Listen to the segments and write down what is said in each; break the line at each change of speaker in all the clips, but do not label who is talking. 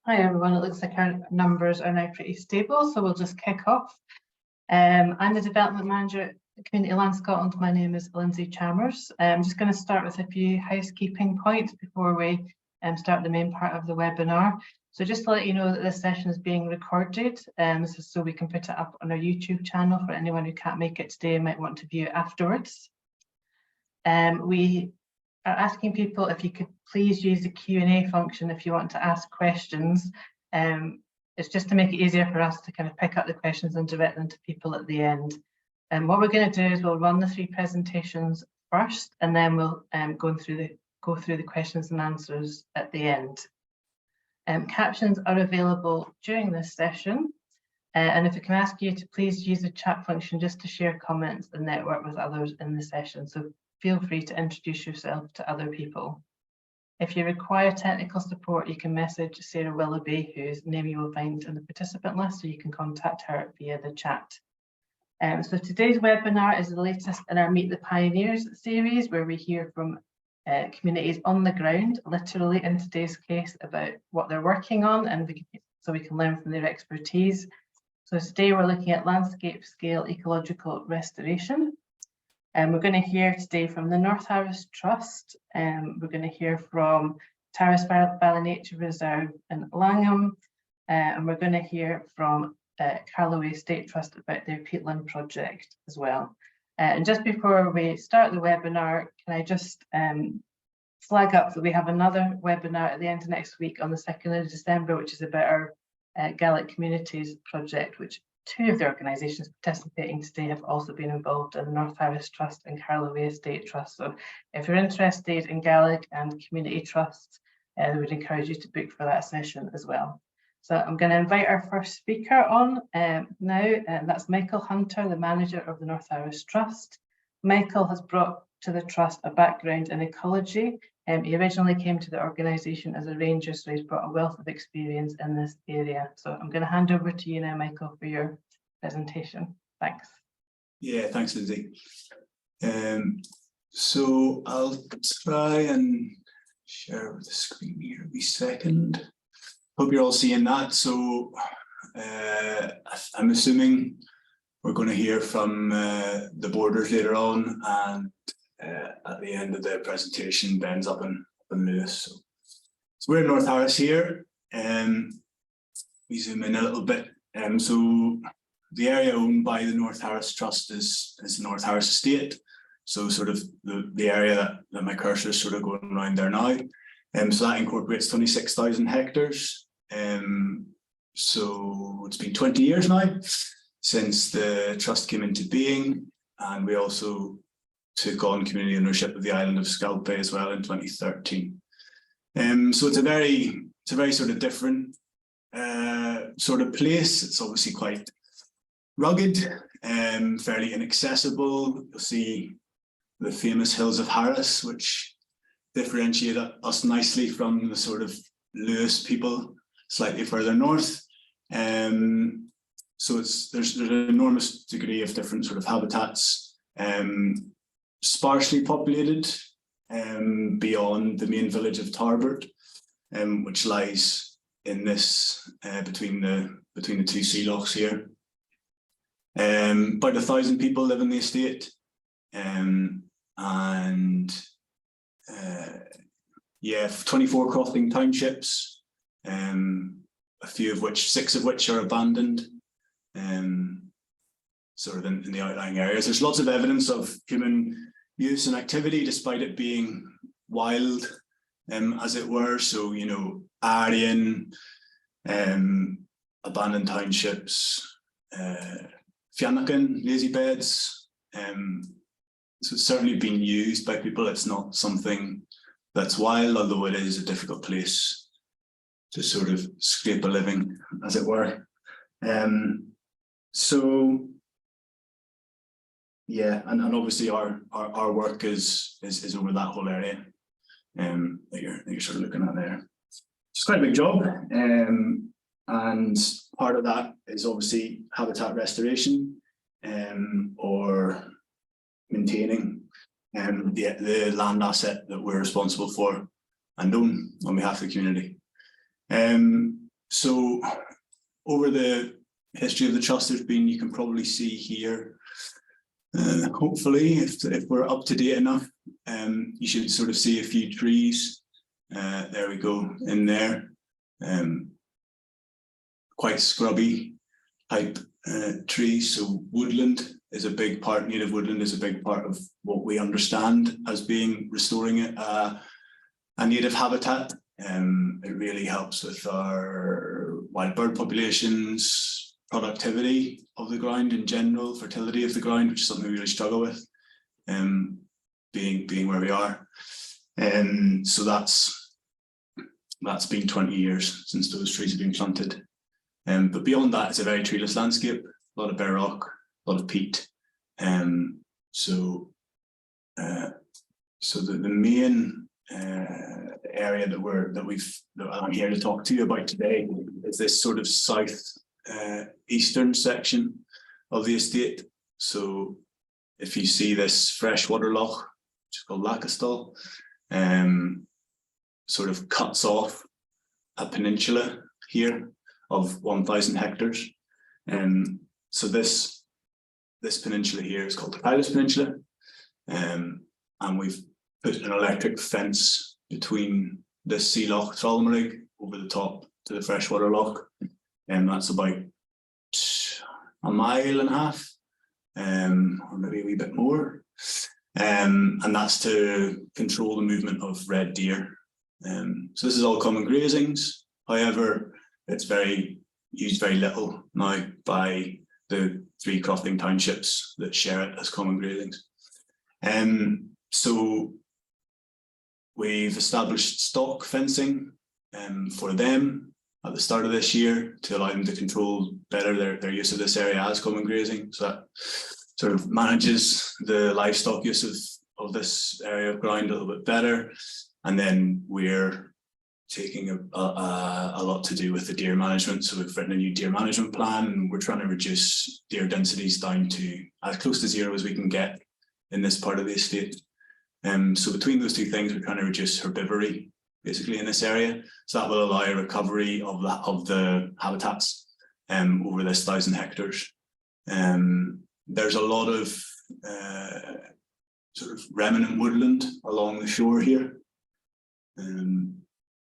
Hi everyone, it looks like our numbers are now pretty stable, so we'll just kick off. I'm the Development Manager at Community Land Scotland. My name is Lindsay Chalmers. I'm just going to start with a few housekeeping points before we start the main part of the webinar. So just to let you know that this session is being recorded, so we can put it up on our YouTube channel for anyone who can't make it today and might want to view it afterwards. We are asking people if you could please use the Q&A function if you want to ask questions. It's just to make it easier for us to kind of pick up the questions and direct them to people at the end. And what we're going to do is we'll run the three presentations first, and then we'll go through the questions and answers at the end. Captions are available during this session, and if I can ask you to please use the chat function just to share comments and network with others in the session. So feel free to introduce yourself to other people. If you require technical support, you can message Sarah Willoughby, whose name you will find in the participant list, so you can contact her via the chat. So today's webinar is the latest in our Meet the Pioneers series, where we hear from communities on the ground, literally in today's case, about what they're working on, and so we can learn from their expertise. So today we're looking at landscape scale ecological restoration. We're going to hear today from the North Tarras Trust. We're going to hear from Tarras Valley Nature Reserve in Langholm, and we're going to hear from Carloway State Trust about their peatland project as well. And just before we start the webinar, can I just flag up that we have another webinar at the end of next week on the 2nd of December, which is about our Gaelic Communities project, which two of the organisations participating today have also been involved in the North Tarras Trust and Carloway Estate Trust. So if you're interested in Gaelic and community trusts, I would encourage you to book for that session as well. So I'm going to invite our first speaker on now, and that's Michael Hunter, the manager of the North Tarras Trust. Michael has brought to the Trust a background in ecology. He originally came to the organisation as a ranger, so he's brought a wealth of experience in this area. So I'm going to hand over to you now, Michael, for your presentation. Thanks.
Yeah, thanks, Lindsay. So I'll try and share the screen here a wee second. Hope you're all seeing that. So I'm assuming we're going to hear from the borders later on, and at the end of the presentation, Ben's up in Lewis. So we're in North Tarras here, and we zoom in a little bit. So the area owned by the North Tarras Trust is the North Tarras Estate. So sort of the area that my cursor is sort of going around there now. So that incorporates 26,000 hectares. So it's been 20 years now since the trust came into being, and we also took on community ownership of the island of Scalpay as well in 2013. So it's a very sort of different sort of place. It's obviously quite rugged, fairly inaccessible. You'll see the famous hills of Harris, which differentiate us nicely from the sort of Lewis people slightly further north. So there's an enormous degree of different sort of habitats, sparsely populated beyond the main village of Tarbert, which lies in this between the two sea lochs here. About 1,000 people live in the estate, and yeah, 24 crofting townships, a few of which, 6 of which are abandoned, sort of in the outlying areas. There's lots of evidence of human use and activity, despite it being wild, as it were. So, you know, Aryan, abandoned townships, Fiannakin, lazy beds. So it's certainly been used by people. It's not something that's wild, although it is a difficult place to sort of scrape a living, as it were. So yeah, and obviously our work is over that whole area that you're sort of looking at there. It's quite a big job, and part of that is obviously habitat restoration, or maintaining the land asset that we're responsible for and own on behalf of the community. So over the history of the trust, there's been, you can probably see here, hopefully, if we're up to date enough, you should sort of see a few trees. There we go, in there. Quite scrubby type trees. So woodland is a big part, native woodland is a big part of what we understand as being restoring it, a native habitat. It really helps with our wild bird populations, productivity of the ground in general, fertility of the ground, which is something we really struggle with, being where we are. So that's been 20 years since those trees have been planted. But beyond that, it's a very treeless landscape, a lot of bare rock, a lot of peat. So the main area that I'm here to talk to you about today is this sort of south eastern section of the estate. So if you see this freshwater loch, which is called Lachastall, sort of cuts off a peninsula here of 1,000 hectares. So this peninsula here is called the Tarras Peninsula, and we've put an electric fence between this sea loch Trollmarig over the top to the freshwater loch, and that's about 1.5 miles, or maybe a wee bit more, and that's to control the movement of red deer. So this is all common grazings. However, it's used very little now by the 3 crofting townships that share it as common grazings. So we've established stock fencing for them at the start of this year to allow them to control better their use of this area as common grazing. So that sort of manages the livestock use of this area of ground a little bit better. And then we're taking a lot to do with the deer management. So we've written a new deer management plan, and we're trying to reduce deer densities down to as close to zero as we can get in this part of the estate. So between those two things, we're trying to reduce herbivory basically in this area. So that will allow a recovery of the habitats over this 1,000 hectares. There's a lot of sort of remnant woodland along the shore here.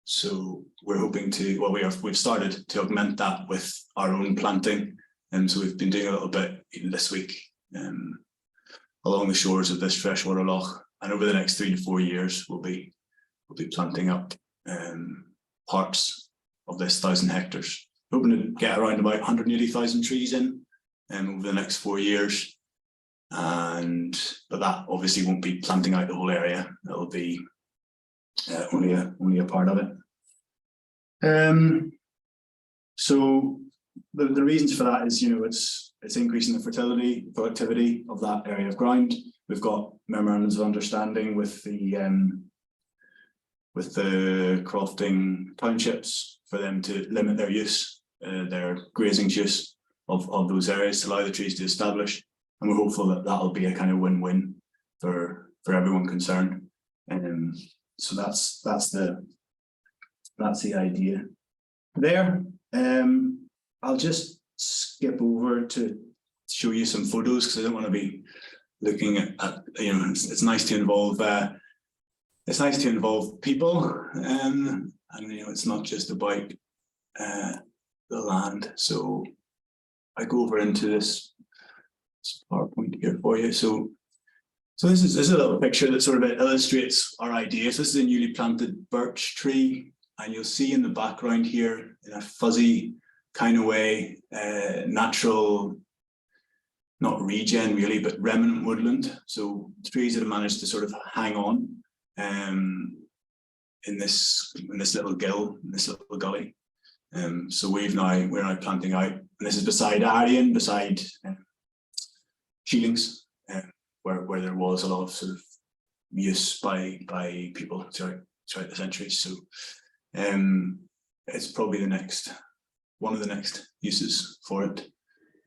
So we're hoping to, well, we've started to augment that with our own planting. And so we've been doing a little bit even this week along the shores of this freshwater loch. And over the next 3 to 4 years, we'll be planting up parts of this 1,000 hectares. We're hoping to get around about 180,000 trees in over the next 4 years. But that obviously won't be planting out the whole area. It'll be only a part of it. So the reasons for that is, it's increasing the fertility, productivity of that area of ground. We've got memorandums of understanding with the crofting townships for them to limit their use, their grazing use of those areas to allow the trees to establish. And we're hopeful that that'll be a kind of win-win for everyone concerned. So that's the idea there. I'll just skip over to show you some photos because I don't want to be looking at it's nice to involve people, and it's not just about the land. So I go over into this PowerPoint here for you. So this is a little picture that sort of illustrates our idea. So this is a newly planted birch tree, and you'll see in the background here, in a fuzzy kind of way, natural, not regen really, but remnant woodland. So trees that have managed to sort of hang on in this little gill, in this little gully. So we're now planting out, and this is beside Aryan, beside Sheelings, where there was a lot of sort of use by people throughout the centuries. So it's probably one of the next uses for it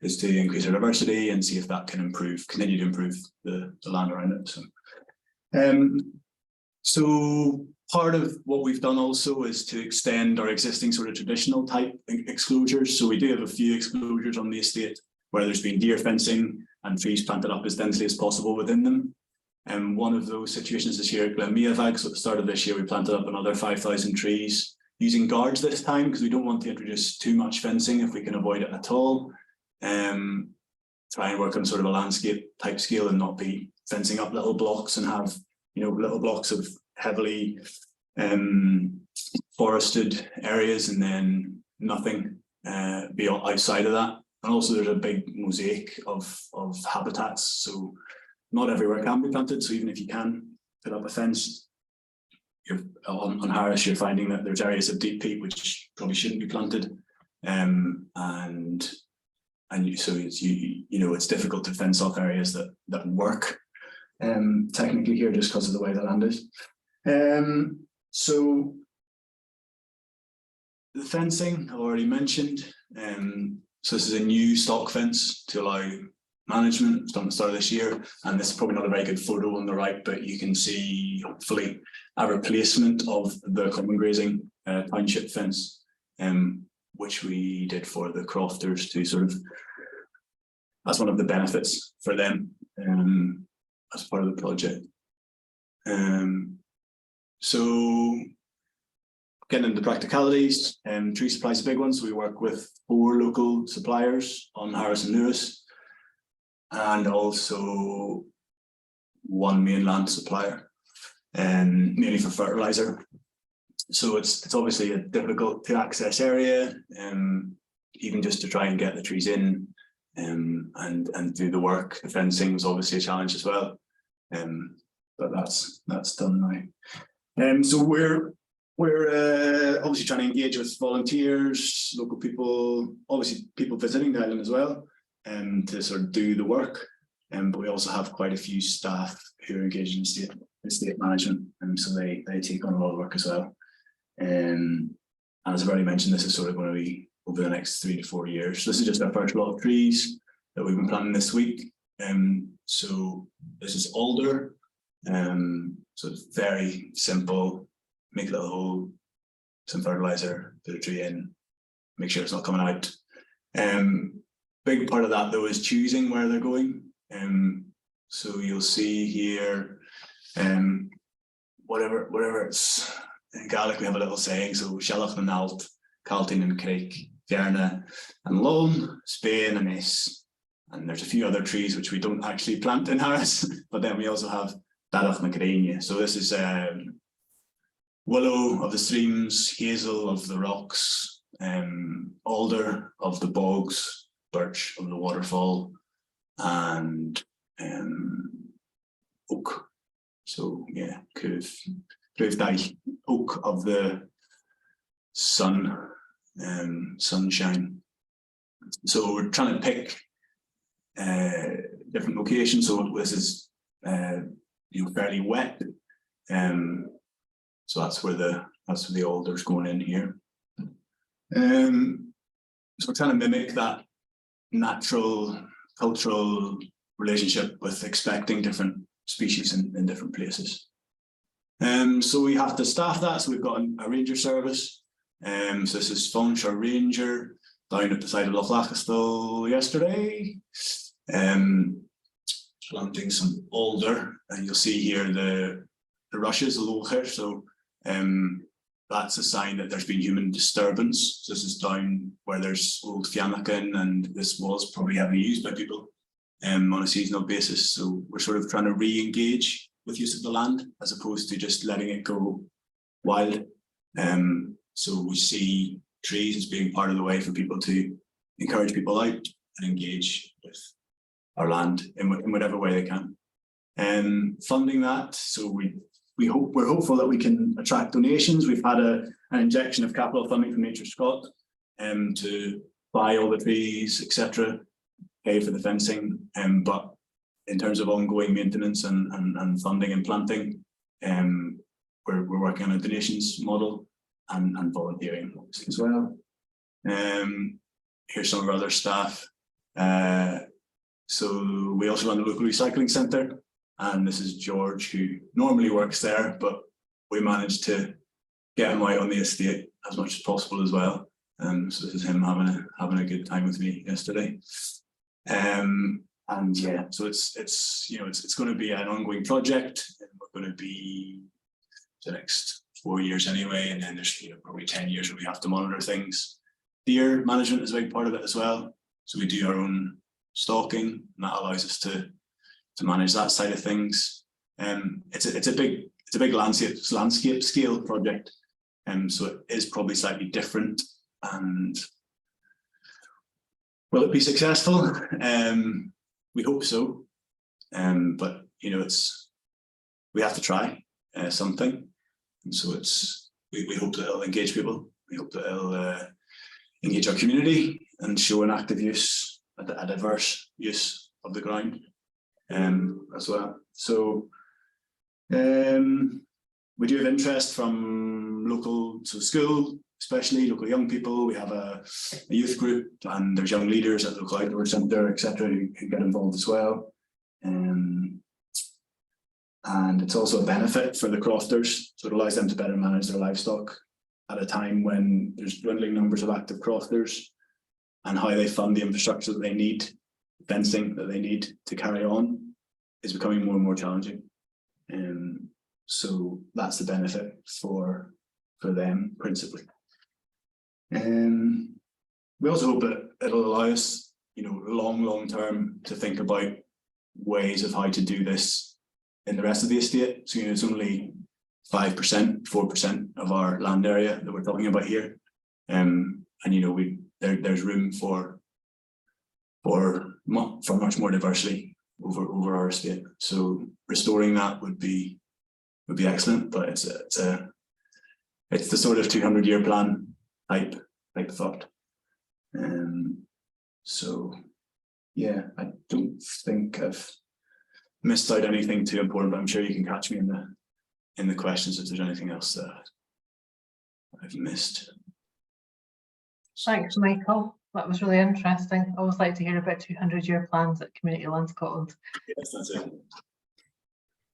is to increase our diversity and see if that can continue to improve the land around it. So Part of what we've done also is to extend our existing sort of traditional type exclosures. So we do have a few exclosures on the estate where there's been deer fencing and trees planted up as densely as possible within them. And one of those situations is here at Glenmeavag. So at the start of this year, we planted up another 5,000 trees using guards this time, because we don't want to introduce too much fencing if we can avoid it at all. Try and work on sort of a landscape type scale and not be fencing up little blocks and have, you know, little blocks of heavily forested areas and then nothing beyond outside of that. And also there's a big mosaic of habitats, so not everywhere can be planted. So even if you can put up a fence, you're on Harras, you're finding that there's areas of deep peat which probably shouldn't be planted, so it's you know, it's difficult to fence off areas that work technically here just because of the way the land is. So the fencing I've already mentioned. So this is a new stock fence to allow management. It's done at the start of this year, and this is probably not a very good photo on the right, but you can see hopefully a replacement of the common grazing township fence, which we did for the crofters to sort of, that's one of the benefits for them as part of the project. So getting into practicalities, tree supply is a big one. So we work with 4 local suppliers on Harras and Lewis, and also 1 mainland supplier, mainly for fertilizer. So it's obviously a difficult to access area, even just to try and get the trees in and do the work. The fencing was obviously a challenge as well, but that's done now. So we're obviously trying to engage with volunteers, local people, obviously people visiting the island as well, to sort of do the work. But we also have quite a few staff who are engaged in estate management, and so they take on a lot of work as well. And as I've already mentioned, this is sort of going to be over the next 3 to 4 years. So this is just our first lot of trees that we've been planting this week. So this is alder. So it's very simple. Make a little hole, some fertilizer, put a tree in, make sure it's not coming out. Big part of that though is choosing where they're going. So you'll see here, whatever it's in Gaelic, we have a little saying. So Shelach na Nalt, Caltin and Crake, Vierna and Lomond, Spain and Es. And there's a few other trees which we don't actually plant in Harras, but then we also have Darach na Grania. So this is willow of the streams, hazel of the rocks, alder of the bogs, birch of the waterfall, and oak. So yeah, Cruif oak of the sunshine. So we're trying to pick different locations. So this is fairly wet. So that's where the alder's going in here. So we're trying to mimic that natural cultural relationship with expecting different species in different places. So we have to staff that. So we've got a ranger service. So this is Fonch, our ranger, down at the side of Loch still yesterday. Planting some alder, and you'll see here the rushes, the Loch. So that's a sign that there's been human disturbance. So this is down where there's old Fiannakin, and this was probably heavily used by people on a seasonal basis. So we're sort of trying to re-engage with use of the land as opposed to just letting it go wild. So we see trees as being part of the way for people to encourage people out and engage with our land in whatever way they can. Funding that, so we're hopeful that we can attract donations. We've had an injection of capital funding from Nature Scott to buy all the trees, etc., pay for the fencing. But in terms of ongoing maintenance and funding and planting, we're working on a donations model and volunteering as well. Here's some of our other staff. So we also run the local recycling centre, and this is George, who normally works there, but we managed to get him out on the estate as much as possible as well. So this is him having a good time with me yesterday. And yeah, so it's going to be an ongoing project. And we're going to be the next 4 years anyway, and then there's probably 10 years where we have to monitor things. Deer management is a big part of it as well. So we do our own stalking, and that allows us to manage that side of things. It's a big landscape scale project, so it is probably slightly different. And will it be successful? We hope so, but we have to try something, and so we hope that it'll engage people. We hope that it'll engage our community and show an active use, a diverse use of the ground as well. So we do have interest from local, so school, especially local young people. We have a youth group, and there's young leaders at the local outdoor centre, etc., who get involved as well. And it's also a benefit for the crofters, so it allows them to better manage their livestock at a time when there's dwindling numbers of active crofters, and how they fund the infrastructure that they need, fencing that they need to carry on, is becoming more and more challenging. So that's the benefit for them principally. We also hope that it'll allow us, long term, to think about ways of how to do this in the rest of the estate. So it's only 5%, 4% of our land area that we're talking about here, and there's room for much more diversity over our estate. So restoring that would be excellent, but it's the sort of 200-year plan type thought. So yeah, I don't think I've missed out anything too important, but I'm sure you can catch me in the questions if there's anything else that I've missed.
Thanks, Michael. That was really interesting. I always like to hear about 200-year plans at Community Land Scotland.
Yes, that's it.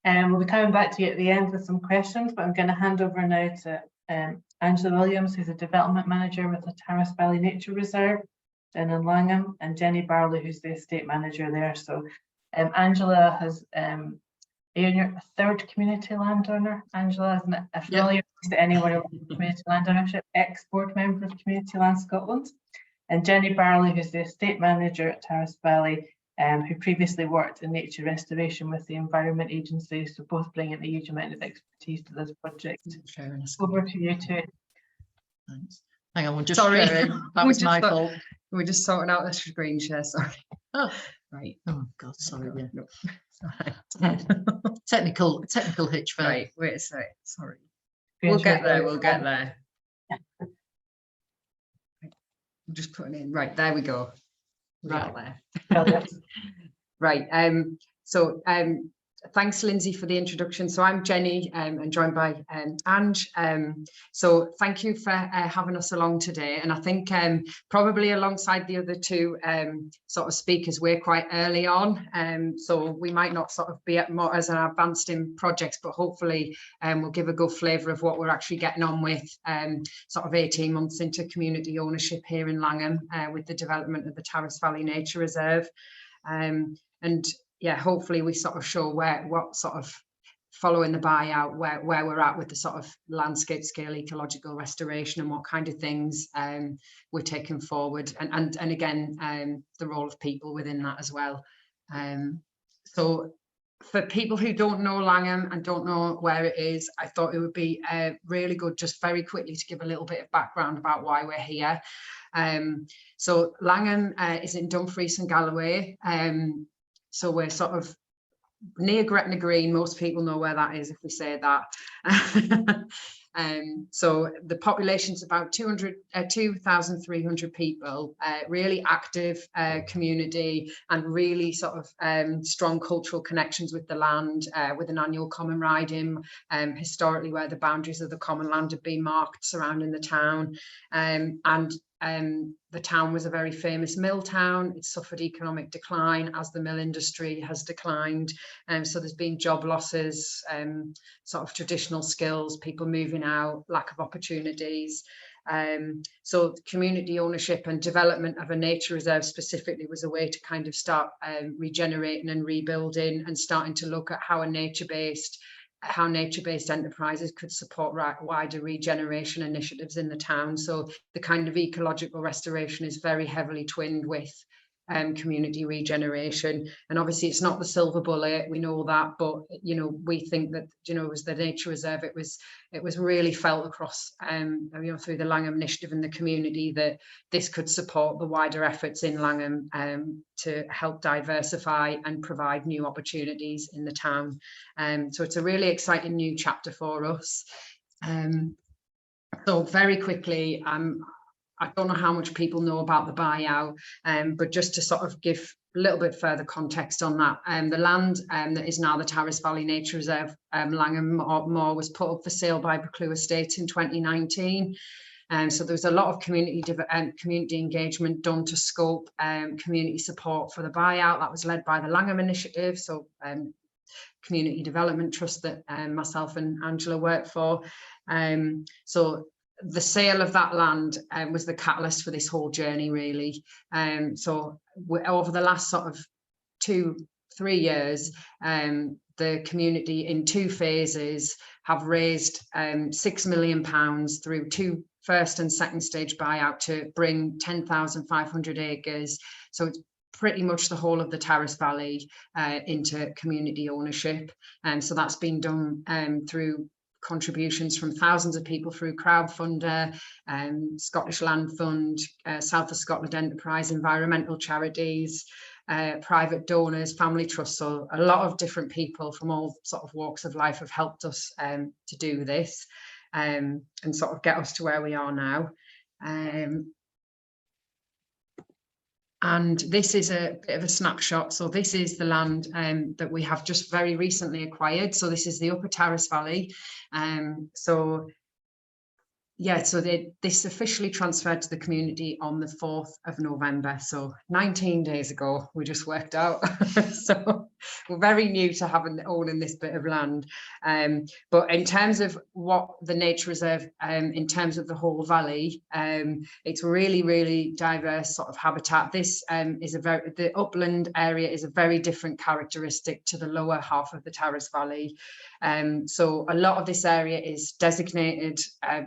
We'll be coming back to you at the end with some questions, but I'm going to hand over now to Angela Williams, who's a development manager with the Tarras Valley Nature Reserve down in Langholm, and Jenny Barlow, who's the estate manager there. So Angela has you're a third community landowner. Angela, isn't it? Familiar to anyone with community land ownership, ex-board member of Community Land Scotland. And Jenny Barlow, who's the estate manager at Tarras Valley, who previously worked in nature restoration with the Environment Agency, so both bringing a huge amount of expertise to this project. Over to you two.
Thanks. Hang on, we're just
sorry.
That was my fault.
We're just sorting out this screen share, sorry.
Oh,
right.
Oh God, sorry. Yeah.
No.
Technical hitch.
Right, wait a sec, sorry. We'll get there.
Yeah.
I'm just putting in, right, there we go. Right
Yeah.
there. Right, so thanks, Lindsay, for the introduction. So I'm Jenny, and joined by Ange. So thank you for having us along today. And I think probably alongside the other two sort of speakers, we're quite early on. So we might not sort of be more as an advanced in projects, but hopefully we'll give a good flavour of what we're actually getting on with sort of 18 months into community ownership here in Langholm with the development of the Tarras Valley Nature Reserve. And yeah, hopefully we sort of show what sort of following the buyout, where we're at with the sort of landscape scale ecological restoration and what kind of things we're taking forward, and again the role of people within that as well. So for people who don't know Langholm and don't know where it is, I thought it would be really good just very quickly to give a little bit of background about why we're here. So Langholm is in Dumfries and Galloway. So we're sort of near Gretna Green. Most people know where that is if we say that. So the population's about 2,300 people, really active community, and really sort of strong cultural connections with the land, with an annual common riding, historically where the boundaries of the common land have been marked surrounding the town, and the town was a very famous mill town. It suffered economic decline as the mill industry has declined. So there's been job losses, sort of traditional skills, people moving out, lack of opportunities. So community ownership and development of a nature reserve specifically was a way to kind of start regenerating and rebuilding and starting to look at how nature-based enterprises could support wider regeneration initiatives in the town. So the kind of ecological restoration is very heavily twinned with community regeneration, and obviously it's not the silver bullet, we know that, but you know, we think that, you know, as the nature reserve, it was really felt across you know, through the Langholm Initiative in the community, that this could support the wider efforts in Langholm to help diversify and provide new opportunities in the town. So it's a really exciting new chapter for us. So very quickly, I don't know how much people know about the buyout, but just to sort of give a little bit further context on that, the land that is now the Tarras Valley Nature Reserve, Langholm Moor, was put up for sale by Buccleuch Estates in 2019. So there was a lot of community engagement done to scope community support for the buyout. That was led by the Langholm Initiative, so community development trust that myself and Angela work for. So the sale of that land was the catalyst for this whole journey, really. So over the last sort of 2-3 years, the community in 2 phases have raised £6 million through 2 first and second stage buyout to bring 10,500 acres. So it's pretty much the whole of the Tarras Valley into community ownership. And so that's been done through contributions from thousands of people through crowdfunder, Scottish Land Fund, South of Scotland Enterprise, environmental charities, private donors, family trusts. So a lot of different people from all sort of walks of life have helped us to do this and sort of get us to where we are now. And this is a bit of a snapshot. So this is the land that we have just very recently acquired. So this is the Upper Tarras Valley. So yeah, so this officially transferred to the community on the 4th of November. So 19 days ago, we just worked out. So we're very new to owning this bit of land. But in terms of what the nature reserve, in terms of the whole valley, it's really, really diverse sort of habitat. This is the upland area is a very different characteristic to the lower half of the Tarras Valley. So a lot of this area is designated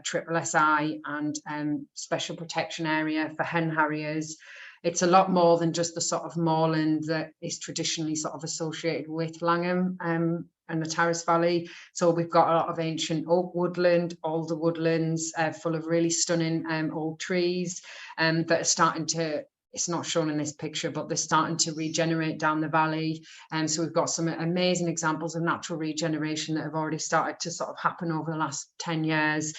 triple SI and special protection area for hen harriers. It's a lot more than just the sort of moorland that is traditionally sort of associated with Langholm and the Tarras Valley. So we've got a lot of ancient oak woodland, alder woodlands full of really stunning old trees that are starting to, it's not shown in this picture, but they're starting to regenerate down the valley. And so we've got some amazing examples of natural regeneration that have already started to sort of happen over the last 10 years.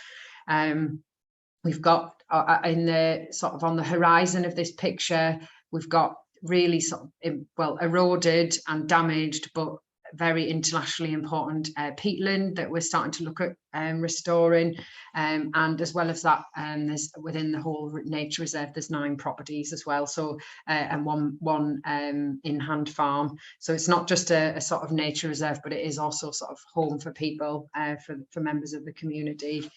We've got in the sort of on the horizon of this picture, we've got really sort of, well, eroded and damaged, but very internationally important peatland that we're starting to look at restoring. And as well as that, there's within the whole nature reserve, there's 9 properties as well. So and one in-hand farm. So it's not just a sort of nature reserve, but it is also sort of home for people, for members of the community.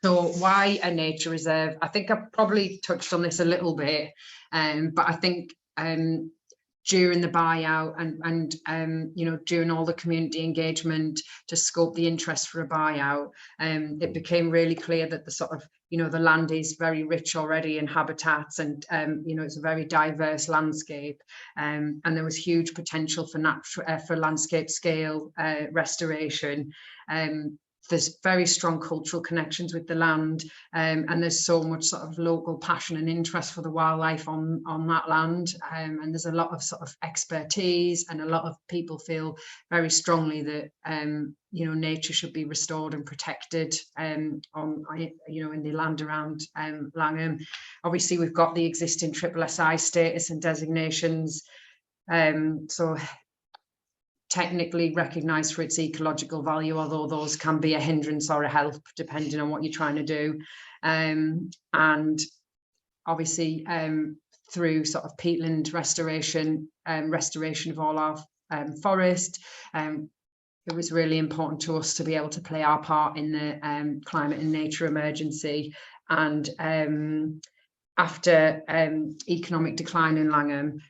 So why a nature reserve? I think I've probably touched on this a little bit, but I think during the buyout and you know, during all the community engagement to scope the interest for a buyout, it became really clear that the sort of, you know, the land is very rich already in habitats and you know, it's a very diverse landscape, and there was huge potential for landscape scale restoration. There's very strong cultural connections with the land, and there's so much sort of local passion and interest for the wildlife on that land, and there's a lot of sort of expertise, and a lot of people feel very strongly that you know, nature should be restored and protected on, you know, in the land around Langholm. Obviously we've got the existing triple SI status and designations, so technically recognised for its ecological value, although those can be a hindrance or a help depending on what you're trying to do. And obviously through sort of peatland restoration, restoration of all our forest, it was really important to us to be able to play our part in the climate and nature emergency. And after economic decline in Langholm,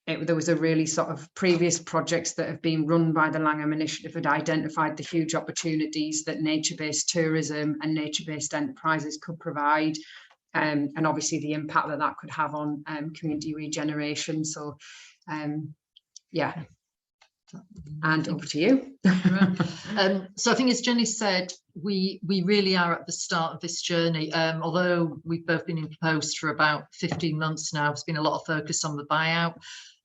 there was a really sort of previous projects that have been run by the Langholm Initiative had identified the huge opportunities that nature-based tourism and nature-based enterprises could provide, and obviously the impact that that could have on community regeneration. So yeah, and over to you.
So I think, as Jenny said, we really are at the start of this journey. Although we've both been in post for about 15 months now, there's been a lot of focus on the buyout,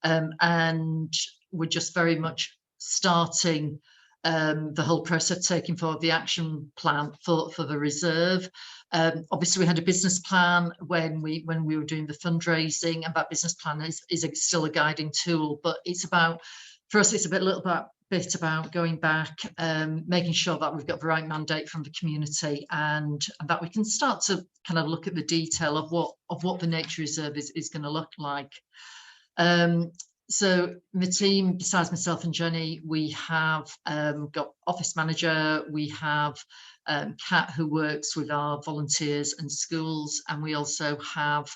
and we're just very much starting the whole process, taking forward the action plan for the reserve. Obviously, we had a business plan when we were doing the fundraising, and that business plan is still a guiding tool. But it's about, for us, it's a little bit about going back, making sure that we've got the right mandate from the community, and that we can start to kind of look at the detail of what the nature reserve is going to look like. So the team, besides myself and Jenny, we have got office manager, we have Kat, who works with our volunteers and schools, and we also have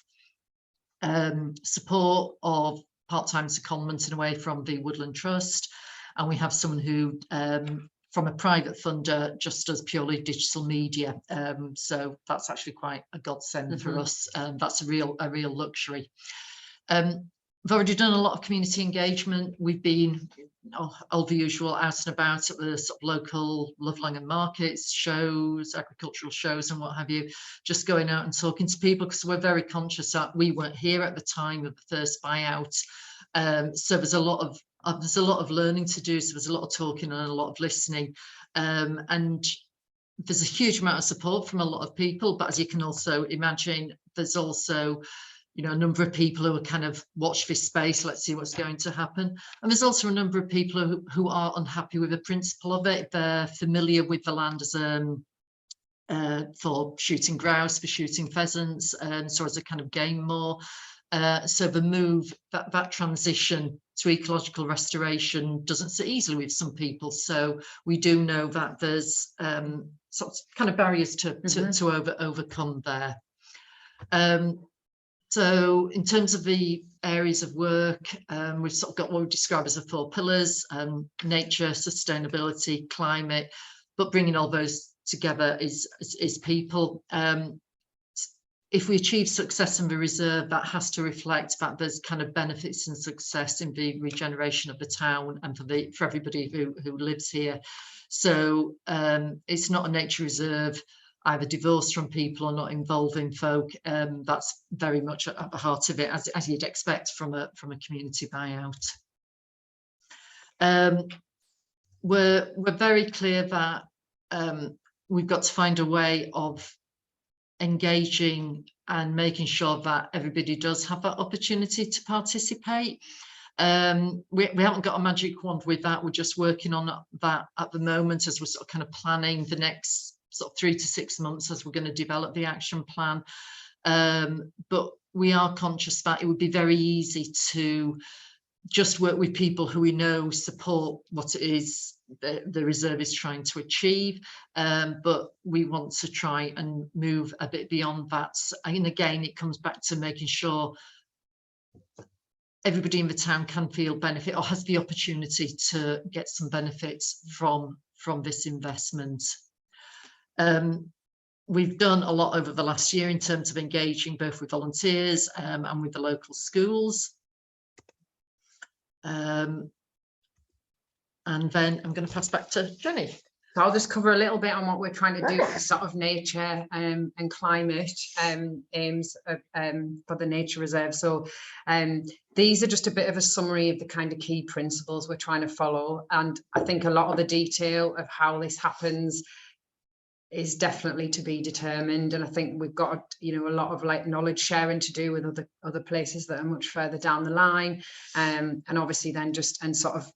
support of part-time secondment in a way from the Woodland Trust, and we have someone who from a private funder just does purely digital media, so that's actually quite a godsend for us. That's a real luxury. We've already done a lot of community engagement. We've been all the usual out and about at the sort of local Langholm markets, shows, agricultural shows and what have you, just going out and talking to people, because we're very conscious that we weren't here at the time of the first buyout. So there's a lot of learning to do. So there's a lot of talking and a lot of listening, and there's a huge amount of support from a lot of people. But as you can also imagine, there's also, you know, a number of people who are kind of watch this space, let's see what's going to happen. And there's also a number of people who are unhappy with the principle of it. They're familiar with the land as for shooting grouse, for shooting pheasants, so as a kind of game moor. So the move, that transition to ecological restoration doesn't sit easily with some people. So we do know that there's sort of kind of barriers to overcome there. So in terms of the areas of work, we've sort of got what we describe as the 4 pillars: nature, sustainability, climate, but bringing all those together is people. If we achieve success in the reserve, that has to reflect that there's kind of benefits and success in the regeneration of the town and for everybody who lives here. So it's not a nature reserve either divorced from people or not involving folk. That's very much at the heart of it, as you'd expect from a community buyout. We're very clear that we've got to find a way of engaging and making sure that everybody does have that opportunity to participate. We haven't got a magic wand with that. We're just working on that at the moment as we're sort of kind of planning the next sort of 3 to 6 months as we're going to develop the action plan. But we are conscious that it would be very easy to just work with people who we know support what it is the reserve is trying to achieve, but we want to try and move a bit beyond that. And again, it comes back to making sure everybody in the town can feel benefit or has the opportunity to get some benefits from this investment. We've done a lot over the last year in terms of engaging both with volunteers and with the local schools. And then I'm going to pass back to Jenny.
So I'll just cover a little bit on what we're trying to do for sort of nature and climate aims for the nature reserve. So these are just a bit of a summary of the kind of key principles we're trying to follow. And I think a lot of the detail of how this happens is definitely to be determined, and I think we've got, you know, a lot of like knowledge sharing to do with other places that are much further down the line, and obviously then just sort of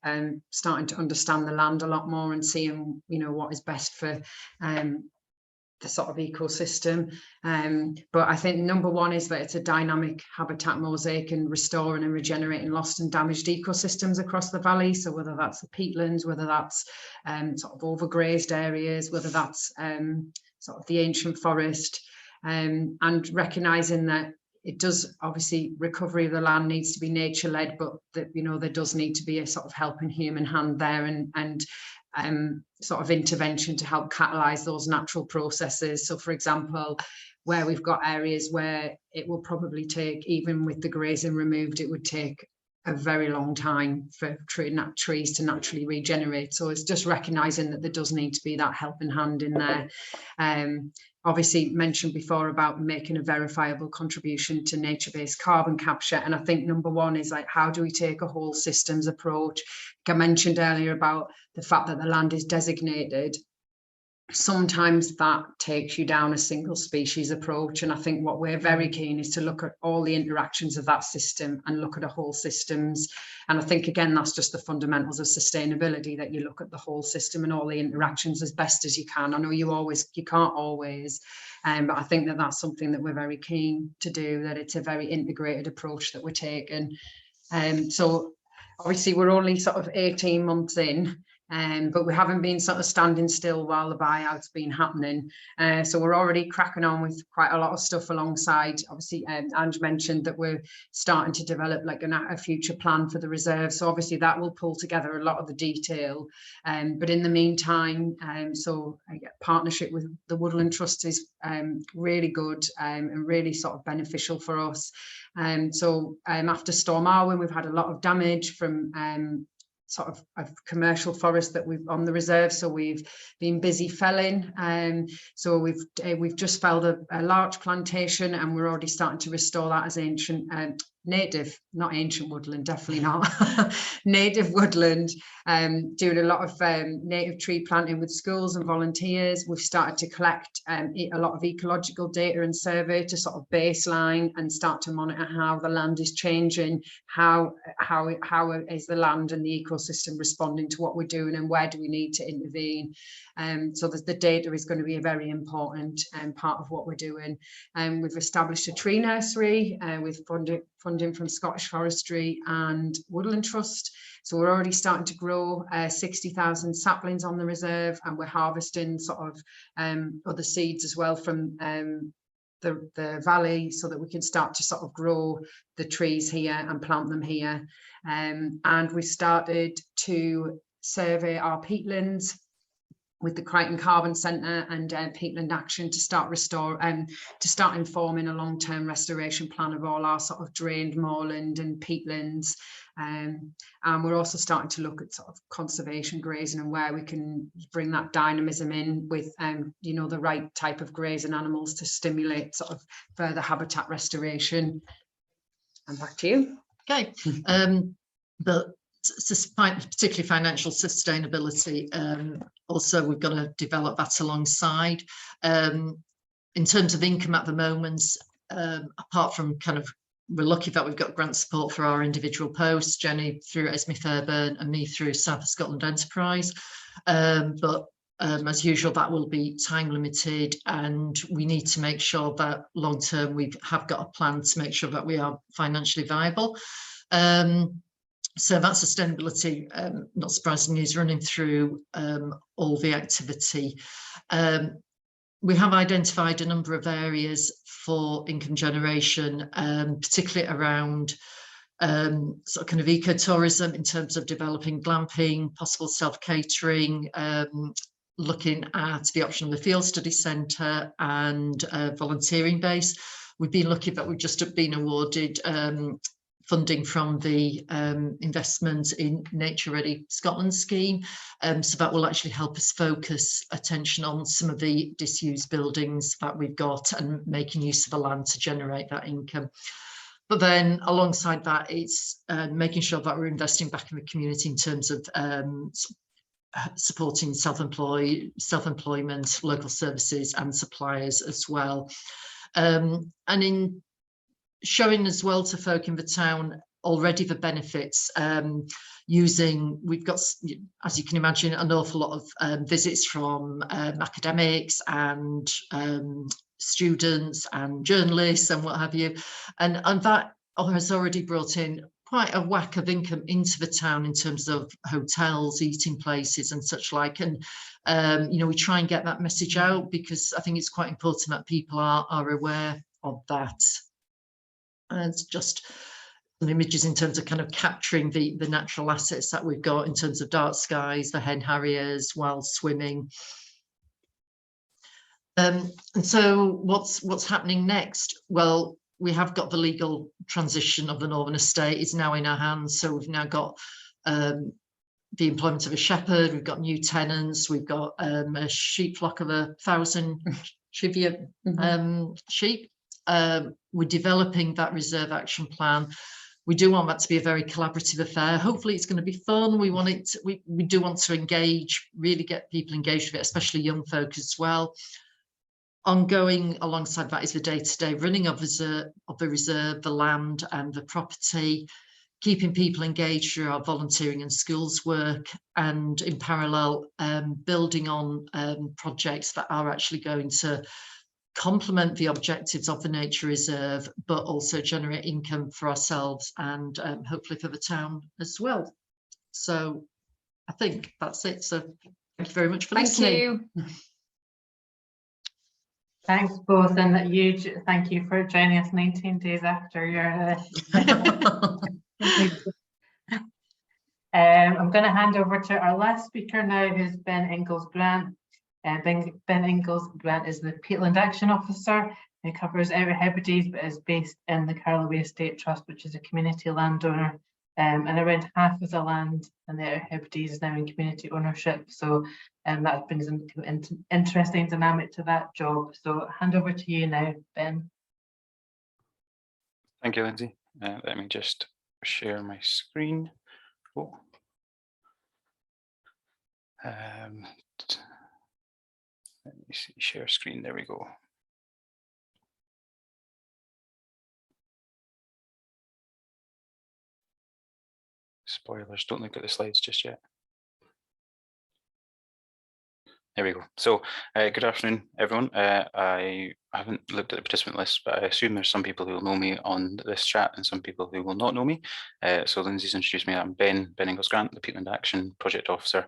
starting to understand the land a lot more and seeing, you know, what is best for the sort of ecosystem. But I think number one is that it's a dynamic habitat mosaic and restoring and regenerating lost and damaged ecosystems across the valley. So whether that's the peatlands, whether that's sort of overgrazed areas, whether that's sort of the ancient forest, and recognising that it does, obviously recovery of the land needs to be nature led, but that, you know, there does need to be a sort of helping human hand there, and sort of intervention to help catalyse those natural processes. So for example, where we've got areas where it will probably take, even with the grazing removed, it would take a very long time for trees to naturally regenerate. So it's just recognising that there does need to be that helping hand in there. Obviously mentioned before about making a verifiable contribution to nature-based carbon capture. And I think number one is like, how do we take a whole systems approach? Like I mentioned earlier about the fact that the land is designated. Sometimes that takes you down a single species approach. And I think what we're very keen is to look at all the interactions of that system and look at a whole systems. And I think, again, that's just the fundamentals of sustainability, that you look at the whole system and all the interactions as best as you can. I know you can't always, but I think that that's something that we're very keen to do, that it's a very integrated approach that we're taking. So obviously we're only sort of 18 months in, but we haven't been sort of standing still while the buyout's been happening. So we're already cracking on with quite a lot of stuff alongside. Obviously, Ange mentioned that we're starting to develop like a future plan for the reserve. So obviously that will pull together a lot of the detail. But in the meantime, so partnership with the Woodland Trust is really good and really sort of beneficial for us. So after Storm Arwen, we've had a lot of damage from sort of a commercial forest that we've on the reserve, so we've been busy felling, so we've just felled a large plantation, and we're already starting to restore that as ancient native, not ancient woodland, definitely not native woodland, doing a lot of native tree planting with schools and volunteers. We've started to collect a lot of ecological data and survey to sort of baseline and start to monitor how the land is changing, how is the land and the ecosystem responding to what we're doing, and where do we need to intervene. So the data is going to be a very important part of what we're doing. We've established a tree nursery with funding from Scottish Forestry and Woodland Trust. So we're already starting to grow 60,000 saplings on the reserve, and we're harvesting sort of other seeds as well from the valley, so that we can start to sort of grow the trees here and plant them here. And we started to survey our peatlands with the Crichton Carbon Centre and Peatland Action to start informing a long-term restoration plan of all our sort of drained moorland and peatlands. And we're also starting to look at sort of conservation grazing and where we can bring that dynamism in with, you know, the right type of grazing animals to stimulate sort of further habitat restoration. And back to you.
Okay, but particularly financial sustainability, also we've got to develop that alongside. In terms of income at the moment, apart from kind of, we're lucky that we've got grant support for our individual posts, Jenny through Esme Fairburn and me through South of Scotland Enterprise, but as usual that will be time limited, and we need to make sure that long term we have got a plan to make sure that we are financially viable. So that sustainability, not surprisingly, is running through all the activity. We have identified a number of areas for income generation, particularly around sort of kind of ecotourism in terms of developing glamping, possible self-catering, looking at the option of the field study centre and volunteering base. We've been lucky that we've just been awarded funding from the investment in Nature Ready Scotland scheme, so that will actually help us focus attention on some of the disused buildings that we've got and making use of the land to generate that income. But then alongside that, it's making sure that we're investing back in the community in terms of supporting self-employment, local services and suppliers as well. And in showing as well to folk in the town already the benefits, we've got, as you can imagine, an awful lot of visits from academics and students and journalists and what have you, and that has already brought in quite a whack of income into the town in terms of hotels, eating places and such like. And you know, we try and get that message out because I think it's quite important that people are aware of that. And it's just some images in terms of kind of capturing the natural assets that we've got in terms of dark skies, the hen harriers, wild swimming. And so what's happening next? Well, we have got the legal transition of the Northern Estate is now in our hands. So we've now got the employment of a shepherd, we've got new tenants, we've got a sheep flock of 1,000 Cheviot sheep. We're developing that reserve action plan. We do want that to be a very collaborative affair. Hopefully it's going to be fun. We want it to, we do want to engage, really get people engaged with it, especially young folk as well. Ongoing alongside that is the day-to-day running of the reserve, the land and the property, keeping people engaged through our volunteering and schools work, and in parallel building on projects that are actually going to complement the objectives of the nature reserve, but also generate income for ourselves and hopefully for the town as well. So I think that's it. So thank you very much for listening.
Thank you.
Thanks both, and thank you for joining us 19 days after your I'm going to hand over to our last speaker now, who's Ben Ingalls-Grant. Ben Ingalls-Grant is the Peatland Action Officer. He covers Outer Hebrides, but is based in the Carloway Estate Trust, which is a community landowner. And around half of the land in the Outer Hebrides is now in community ownership. So that's been an interesting dynamic to that job. So hand over to you now, Ben.
Thank you, Lindsay. Let me just share my screen. Oh. Let me see, share screen, there we go. Spoilers, don't look at the slides just yet. There we go. So good afternoon, everyone. I haven't looked at the participant list, but I assume there's some people who will know me on this chat and some people who will not know me. So Lindsay's introduced me. I'm Ben Ingalls-Grant, the Peatland Action Project Officer,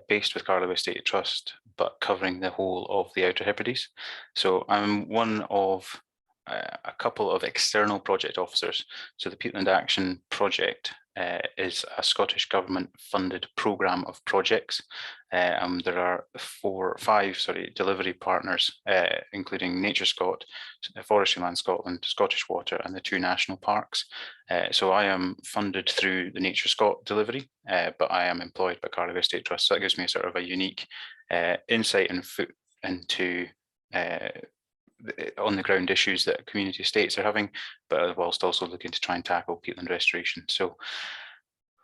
based with Carloway Estate Trust, but covering the whole of the Outer Hebrides. So I'm one of a couple of external project officers. So the Peatland Action Project is a Scottish government funded programme of projects. There are five delivery partners, including Nature Scot, Forestry Land Scotland, Scottish Water and the 2 national parks. So I am funded through the Nature Scot delivery, but I am employed by Carloway Estate Trust. So that gives me a sort of a unique insight and foot into on the ground issues that community estates are having, but whilst also looking to try and tackle peatland restoration. So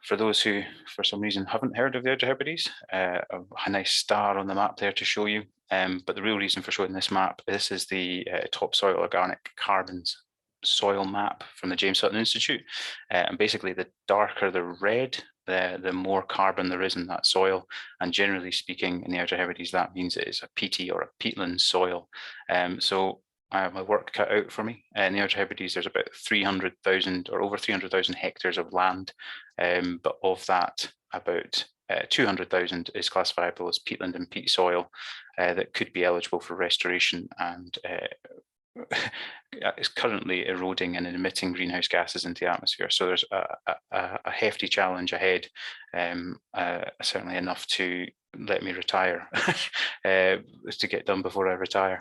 for those who for some reason haven't heard of the Outer Hebrides, a nice star on the map there to show you, but the real reason for showing this map, this is the topsoil organic carbons soil map from the James Hutton Institute, and basically the darker the red, the more carbon there is in that soil, and generally speaking in the Outer Hebrides that means it is a peaty or a peatland soil. So I have my work cut out for me. In the Outer Hebrides there's about 300,000 or over 300,000 hectares of land, but of that about 200,000 is classifiable as peatland and peat soil that could be eligible for restoration and is currently eroding and emitting greenhouse gases into the atmosphere. So there's a hefty challenge ahead, certainly enough to let me retire, to get done before I retire.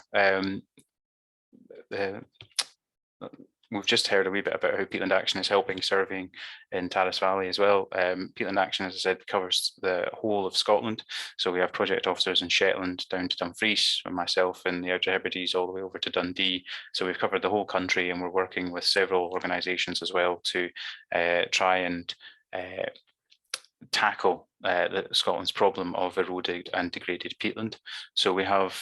We've just heard a wee bit about how Peatland Action is helping surveying in Tarras Valley as well. Peatland Action, as I said, covers the whole of Scotland. So we have project officers in Shetland down to Dumfries, and myself in the Outer Hebrides all the way over to Dundee. So we've covered the whole country, and we're working with several organisations as well to try and tackle Scotland's problem of eroded and degraded peatland. So we have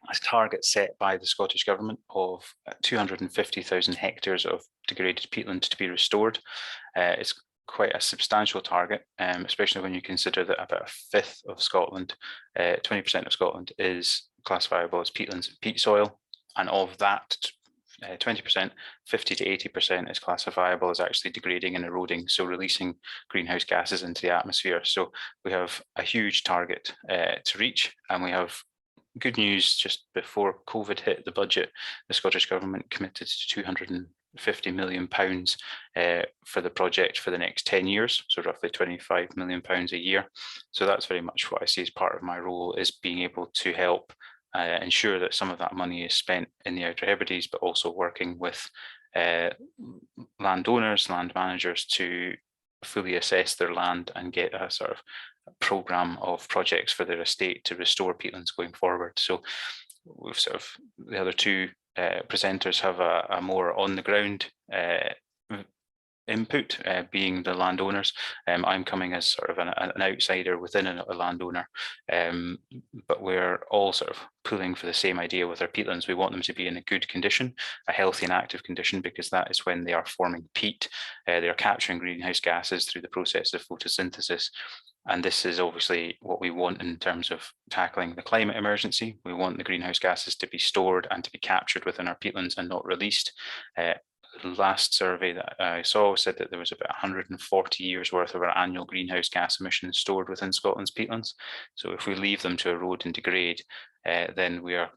a target set by the Scottish Government of 250,000 hectares of degraded peatland to be restored. It's quite a substantial target, especially when you consider that about a fifth of Scotland, 20% of Scotland, is classifiable as peatlands and peat soil, and of that 20%, 50 to 80% is classifiable as actually degrading and eroding, so releasing greenhouse gases into the atmosphere. So we have a huge target to reach, and we have good news. Just before COVID hit the budget, the Scottish Government committed to £250 million for the project for the next 10 years, so roughly £25 million a year. So that's very much what I see as part of my role, is being able to help ensure that some of that money is spent in the Outer Hebrides, but also working with landowners, land managers, to fully assess their land and get a sort of programme of projects for their estate to restore peatlands going forward. So we've sort of, the other two presenters have a more on the ground input, being the landowners. I'm coming as sort of an outsider within a landowner, but we're all sort of pulling for the same idea with our peatlands. We want them to be in a good condition, a healthy and active condition, because that is when they are forming peat. They are capturing greenhouse gases through the process of photosynthesis. And this is obviously what we want in terms of tackling the climate emergency. We want the greenhouse gases to be stored and to be captured within our peatlands and not released. The last survey that I saw said that there was about 140 years worth of our annual greenhouse gas emissions stored within Scotland's peatlands. So if we leave them to erode and degrade, then we are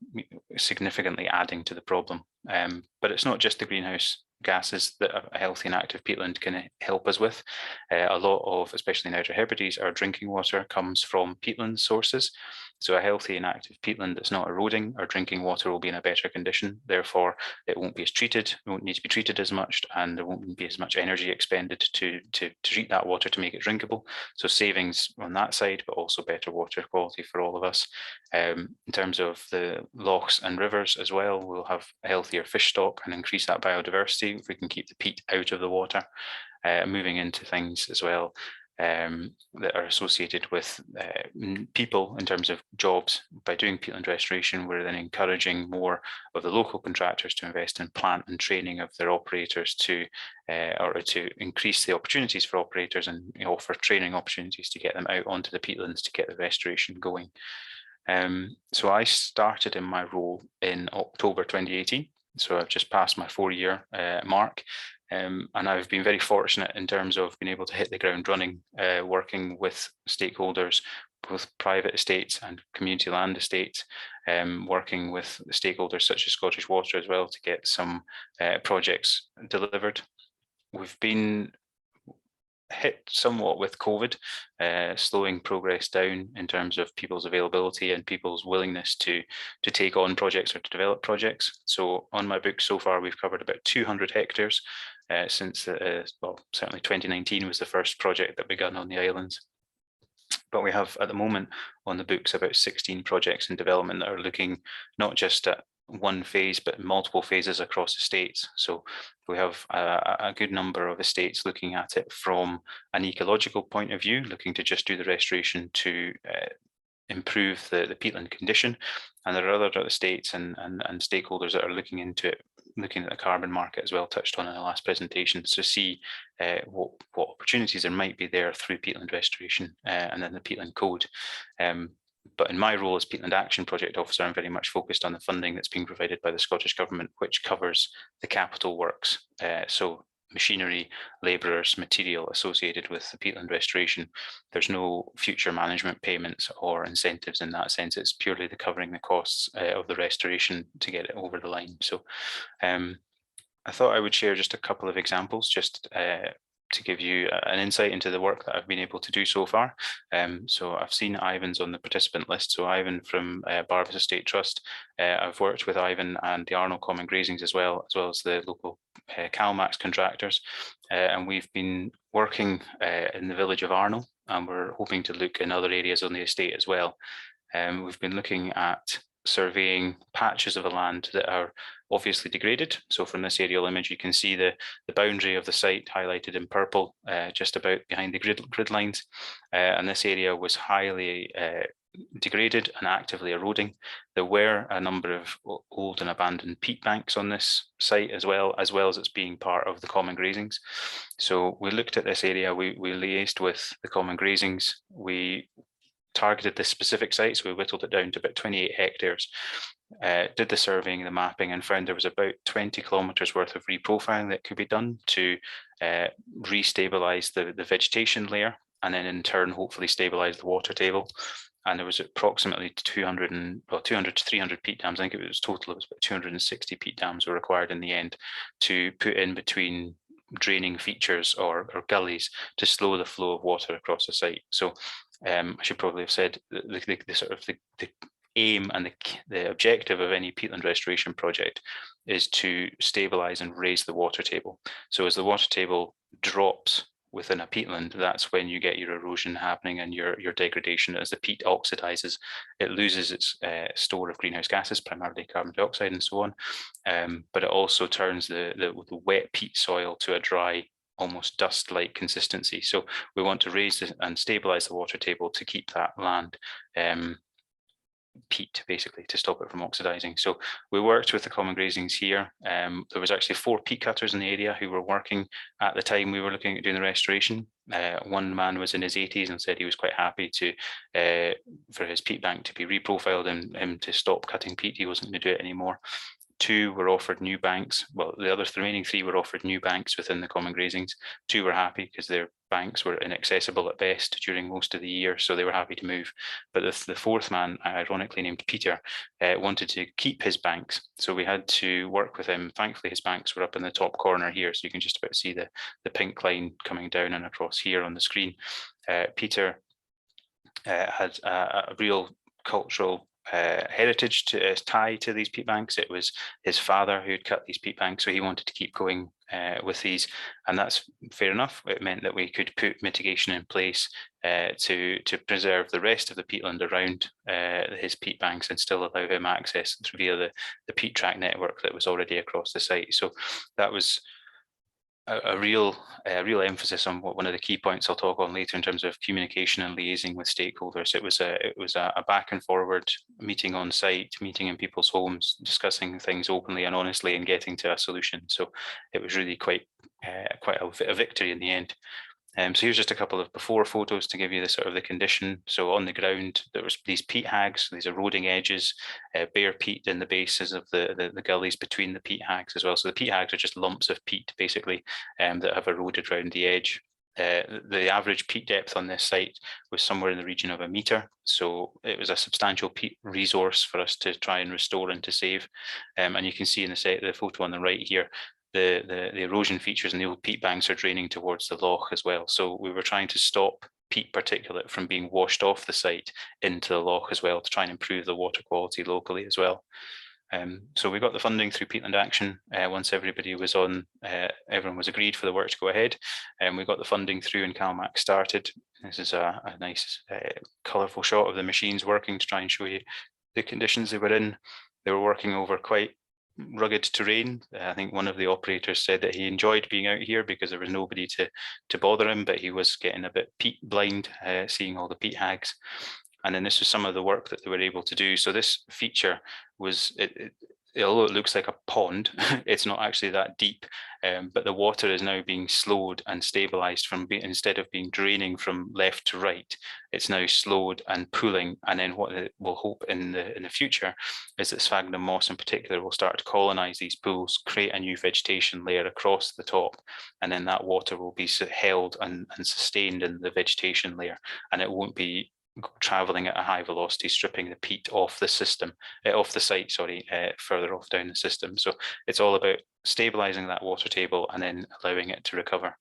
significantly adding to the problem. But it's not just the greenhouse gases that a healthy and active peatland can help us with. A lot of, especially in Outer Hebrides, our drinking water comes from peatland sources. So a healthy and active peatland that's not eroding, our drinking water will be in a better condition. Therefore, it won't be as treated, it won't need to be treated as much, and there won't be as much energy expended to treat that water to make it drinkable. So savings on that side, but also better water quality for all of us. In terms of the lochs and rivers as well, we'll have a healthier fish stock and increase that biodiversity if we can keep the peat out of the water. Moving into things as well that are associated with people in terms of jobs. By doing peatland restoration, we're then encouraging more of the local contractors to invest in plant and training of their operators to increase the opportunities for operators and offer training opportunities to get them out onto the peatlands to get the restoration going. So I started in my role in October 2018. So I've just passed my 4-year mark. And I've been very fortunate in terms of being able to hit the ground running, working with stakeholders, both private estates and community land estates, working with stakeholders such as Scottish Water as well to get some projects delivered. We've been hit somewhat with COVID, slowing progress down in terms of people's availability and people's willingness to take on projects or to develop projects. So on my book so far, we've covered about 200 hectares since, well, certainly 2019 was the first project that began on the islands. But we have at the moment on the books about 16 projects in development that are looking not just at one phase, but multiple phases across estates. So we have a good number of estates looking at it from an ecological point of view, looking to just do the restoration to improve the peatland condition. And there are other estates and stakeholders that are looking into it, looking at the carbon market as well, touched on in the last presentation, to see what opportunities there might be there through peatland restoration and then the peatland code. But in my role as Peatland Action Project Officer, I'm very much focused on the funding that's being provided by the Scottish Government, which covers the capital works. So machinery, labourers, material associated with the peatland restoration. There's no future management payments or incentives in that sense. It's purely the covering the costs of the restoration to get it over the line. So I thought I would share just a couple of examples, just to give you an insight into the work that I've been able to do so far. So I've seen Ivan's on the participant list. So Ivan from Barvis Estate Trust. I've worked with Ivan and the Arnold Common Grazings as well as the local CalMax contractors. And we've been working in the village of Arnold, and we're hoping to look in other areas on the estate as well. We've been looking at surveying patches of the land that are obviously degraded. So from this aerial image, you can see the boundary of the site highlighted in purple, just about behind the grid lines. And this area was highly degraded and actively eroding. There were a number of old and abandoned peat banks on this site, as well as it's being part of the common grazings. So we looked at this area, we liaised with the common grazings, we targeted this specific site, so we whittled it down to about 28 hectares, did the surveying, the mapping, and found there was about 20 kilometres worth of reprofiling that could be done to restabilise the vegetation layer, and then in turn hopefully stabilise the water table. And there was approximately 200 to 300 peat dams. I think it was total, it was about 260 peat dams were required in the end to put in between draining features or gullies to slow the flow of water across the site. So I should probably have said the aim and the objective of any peatland restoration project is to stabilise and raise the water table. So as the water table drops within a peatland, that's when you get your erosion happening and your degradation. As the peat oxidizes, it loses its store of greenhouse gases, primarily carbon dioxide and so on. But it also turns the wet peat soil to a dry, almost dust-like consistency. So we want to raise and stabilize the water table to keep that land peat, basically, to stop it from oxidizing. So we worked with the common grazings here. There was actually 4 peat cutters in the area who were working at the time we were looking at doing the restoration. One man was in his 80s and said he was quite happy to for his peat bank to be reprofiled and him to stop cutting peat. He wasn't going to do it anymore. 2 were offered new banks. Well, the remaining 3 were offered new banks within the common grazings. 2 were happy because their banks were inaccessible at best during most of the year, so they were happy to move. But the 4th man, ironically named Peter, wanted to keep his banks. So we had to work with him. Thankfully, his banks were up in the top corner here, so you can just about see the pink line coming down and across here on the screen. Peter had a real cultural heritage to tie to these peat banks. It was his father who had cut these peat banks, so he wanted to keep going with these, and that's fair enough. It meant that we could put mitigation in place to preserve the rest of the peatland around his peat banks and still allow him access via the peat track network that was already across the site. So that was a real emphasis on one of the key points I'll talk on later in terms of communication and liaising with stakeholders. It was a back and forward meeting on site, meeting in people's homes, discussing things openly and honestly, and getting to a solution. So it was really quite a victory in the end. So here's just a couple of before photos to give you the condition. So on the ground, there was these peat hags, these eroding edges, bare peat in the bases of the gullies between the peat hags as well. So the peat hags are just lumps of peat, basically, that have eroded around the edge. The average peat depth on this site was somewhere in the region of 1 metre. So it was a substantial peat resource for us to try and restore and to save. And you can see in the photo on the right here, the erosion features and the old peat banks are draining towards the Loch as well. So we were trying to stop peat particulate from being washed off the site into the Loch as well, to try and improve the water quality locally as well. So we got the funding through Peatland Action once everybody was on, everyone was agreed for the work to go ahead, and we got the funding through and CalMac started. This is a nice colourful shot of the machines working to try and show you the conditions they were in. They were working over quite rugged terrain. I think one of the operators said that he enjoyed being out here because there was nobody to bother him, but he was getting a bit peat blind, seeing all the peat hags. And then this was some of the work that they were able to do. So this feature was, although it looks like a pond, it's not actually that deep, but the water is now being slowed and stabilized from instead of being draining from left to right, it's now slowed and pooling. And then what we'll hope in the future is that sphagnum moss in particular will start to colonize these pools, create a new vegetation layer across the top, and then that water will be held and sustained in the vegetation layer, and it won't be traveling at a high velocity, stripping the peat off the system, off the site, further off down the system. So it's all about stabilizing that water table and then allowing it to recover.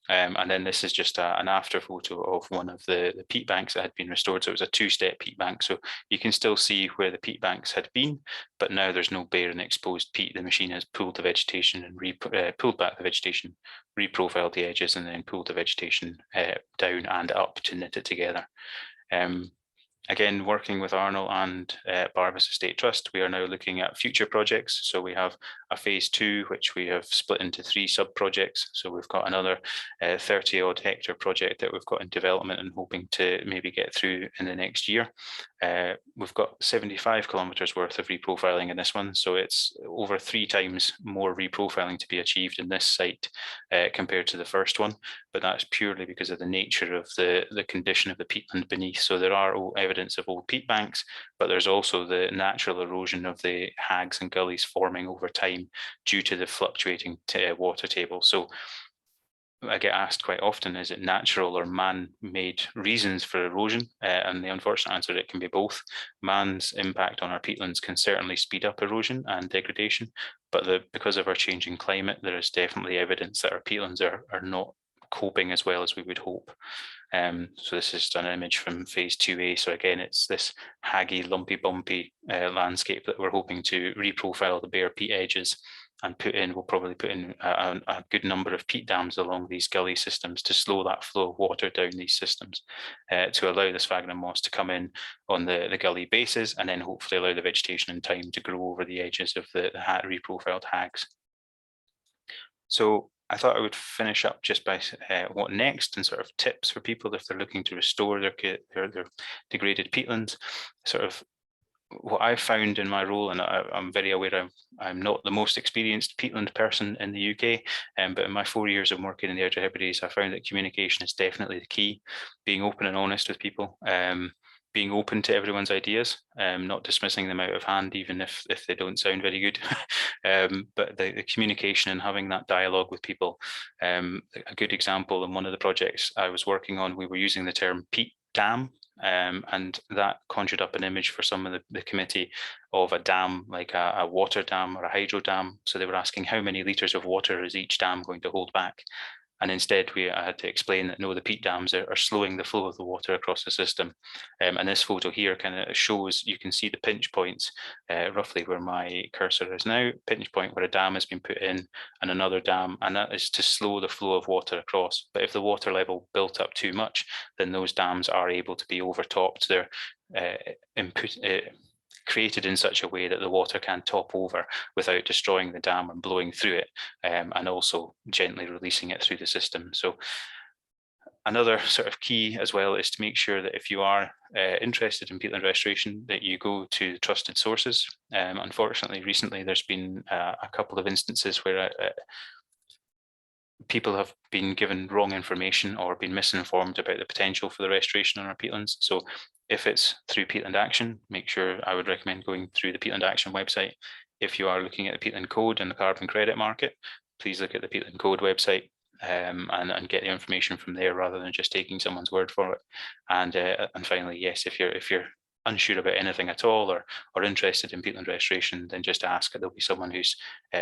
And then this is just an after photo of one of the peat banks that had been restored. So it was a 2-step peat bank. So you can still see where the peat banks had been, but now there's no bare and exposed peat. The machine has pulled the vegetation and pulled back the vegetation, reprofiled the edges, and then pulled the vegetation down and up to knit it together. Again, working with Arnold and Barbas Estate Trust, we are now looking at future projects. So we have a phase 2, which we have split into 3 sub-projects. So we've got another 30 odd hectare project that we've got in development and hoping to maybe get through in the next year. We've got 75 kilometres worth of reprofiling in this one. So it's over 3 times more reprofiling to be achieved in this site compared to the first one. But that's purely because of the nature of the condition of the peatland beneath. So there are evidence of old peat banks, but there's also the natural erosion of the hags and gullies forming over time due to the fluctuating water table. So I get asked quite often, is it natural or man-made reasons for erosion? And the unfortunate answer, it can be both. Man's impact on our peatlands can certainly speed up erosion and degradation, but because of our changing climate, there is definitely evidence that our peatlands are not coping as well as we would hope. So this is just an image from phase 2A. So again, it's this haggy, lumpy, bumpy landscape that we're hoping to reprofile the bare peat edges and we'll probably put in a good number of peat dams along these gully systems to slow that flow of water down these systems to allow the sphagnum moss to come in on the gully bases and then hopefully allow the vegetation and time to grow over the edges of the reprofiled hags. So I thought I would finish up just by what next and sort of tips for people if they're looking to restore their degraded peatlands. Sort of what I've found in my role, and I'm very aware I'm not the most experienced peatland person in the UK, but in my 4 years of working in the Outer Hebrides, I found that communication is definitely the key. Being open and honest with people, being open to everyone's ideas, not dismissing them out of hand, even if they don't sound very good. But the communication and having that dialogue with people. A good example in one of the projects I was working on, we were using the term peat dam, and that conjured up an image for some of the committee of a dam, like a water dam or a hydro dam. So they were asking how many litres of water is each dam going to hold back? And instead, I had to explain that no, the peat dams are slowing the flow of the water across the system. And this photo here kind of shows, you can see the pinch points, roughly where my cursor is now, pinch point where a dam has been put in and another dam, and that is to slow the flow of water across. But if the water level built up too much, then those dams are able to be overtopped. They're created in such a way that the water can top over without destroying the dam and blowing through it, and also gently releasing it through the system. So another sort of key as well is to make sure that if you are interested in peatland restoration, that you go to trusted sources. Unfortunately, recently there's been a couple of instances where people have been given wrong information or been misinformed about the potential for the restoration on our peatlands. So if it's through Peatland Action, I would recommend going through the Peatland Action website. If you are looking at the Peatland Code and the carbon credit market, please look at the Peatland Code website and get the information from there rather than just taking someone's word for it. And finally, yes, if you're unsure about anything at all or interested in peatland restoration, then just ask. There'll be someone who's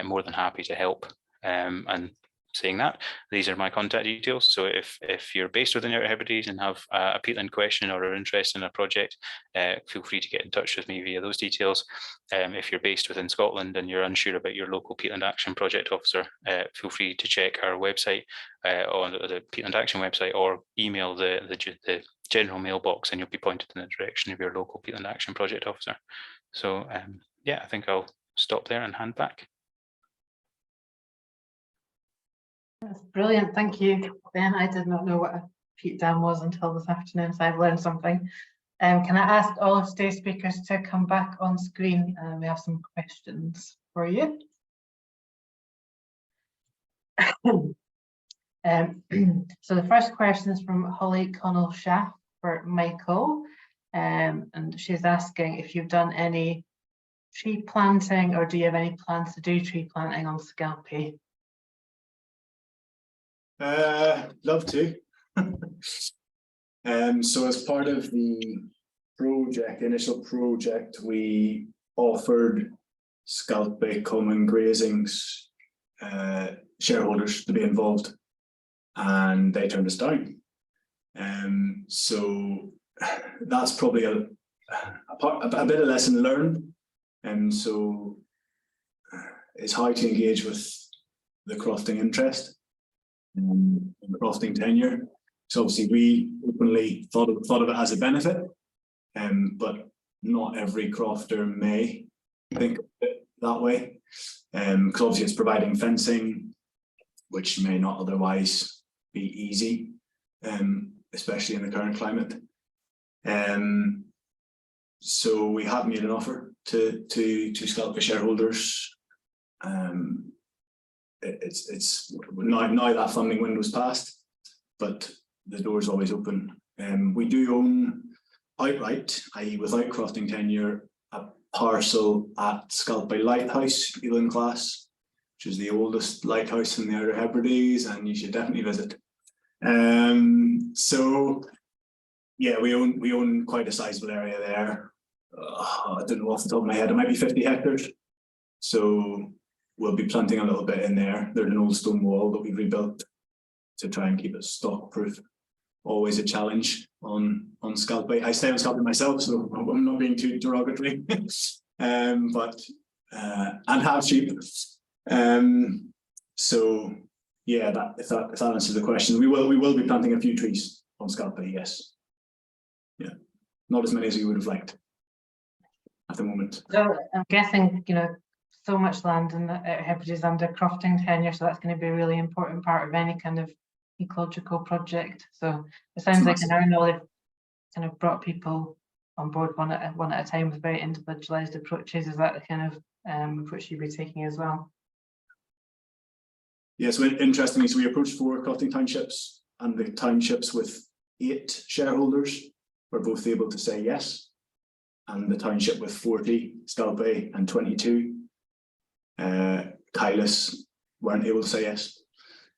more than happy to help. And saying that, these are my contact details. So if you're based within the Outer Hebrides and have a peatland question or are interested in a project, feel free to get in touch with me via those details. If you're based within Scotland and you're unsure about your local Peatland Action Project Officer, feel free to check our website on the Peatland Action website, or email the general mailbox and you'll be pointed in the direction of your local Peatland Action Project Officer. So yeah, I think I'll stop there and hand back.
That's brilliant, thank you, Ben. I did not know what a peat dam was until this afternoon, so I've learned something. Can I ask all of today's speakers to come back on screen? We have some questions for you. So the first question is from Holly Connell-Schaff for Michael, and she's asking if you've done any tree planting or do you have any plans to do tree planting on Scalpay?
Love to. So as part of the initial project, we offered Scalpay Common Grazing's shareholders to be involved, and they turned us down. So that's probably a bit of lesson learned, and so it's hard to engage with the crofting interest. In the crofting tenure, so obviously we openly thought of it as a benefit, but not every crofter may think of it that way, because obviously it's providing fencing, which may not otherwise be easy, especially in the current climate. So we have made an offer to Scalpa shareholders. It's now that funding window's passed, but the door's always open. We do own outright, i.e. without crofting tenure, a parcel at Scalpa Lighthouse, Eland Class, which is the oldest lighthouse in the Outer Hebrides, and you should definitely visit. So yeah, we own quite a sizable area there. I don't know off the top of my head, it might be 50 hectares. So we'll be planting a little bit in there. There's an old stone wall that we've rebuilt to try and keep it stock proof. Always a challenge on Scalpa. I stay on Scalpa myself, so I'm not being too derogatory. And have sheep. So yeah, if that answers the question, we will be planting a few trees on Scalpa, yes. Yeah, not as many as we would have liked at the moment.
So I'm guessing, so much land in the Hebrides under crofting tenure, so that's going to be a really important part of any kind of ecological project. So it sounds like in our knowledge, kind of brought people on board one at a time with very individualized approaches. Is that the kind of approach you'd be taking as well?
Yeah, so interestingly, so we approached 4 crofting townships, and the townships with 8 shareholders were both able to say yes, and the township with 40, Scalpa, and 22, Kailis, weren't able to say yes.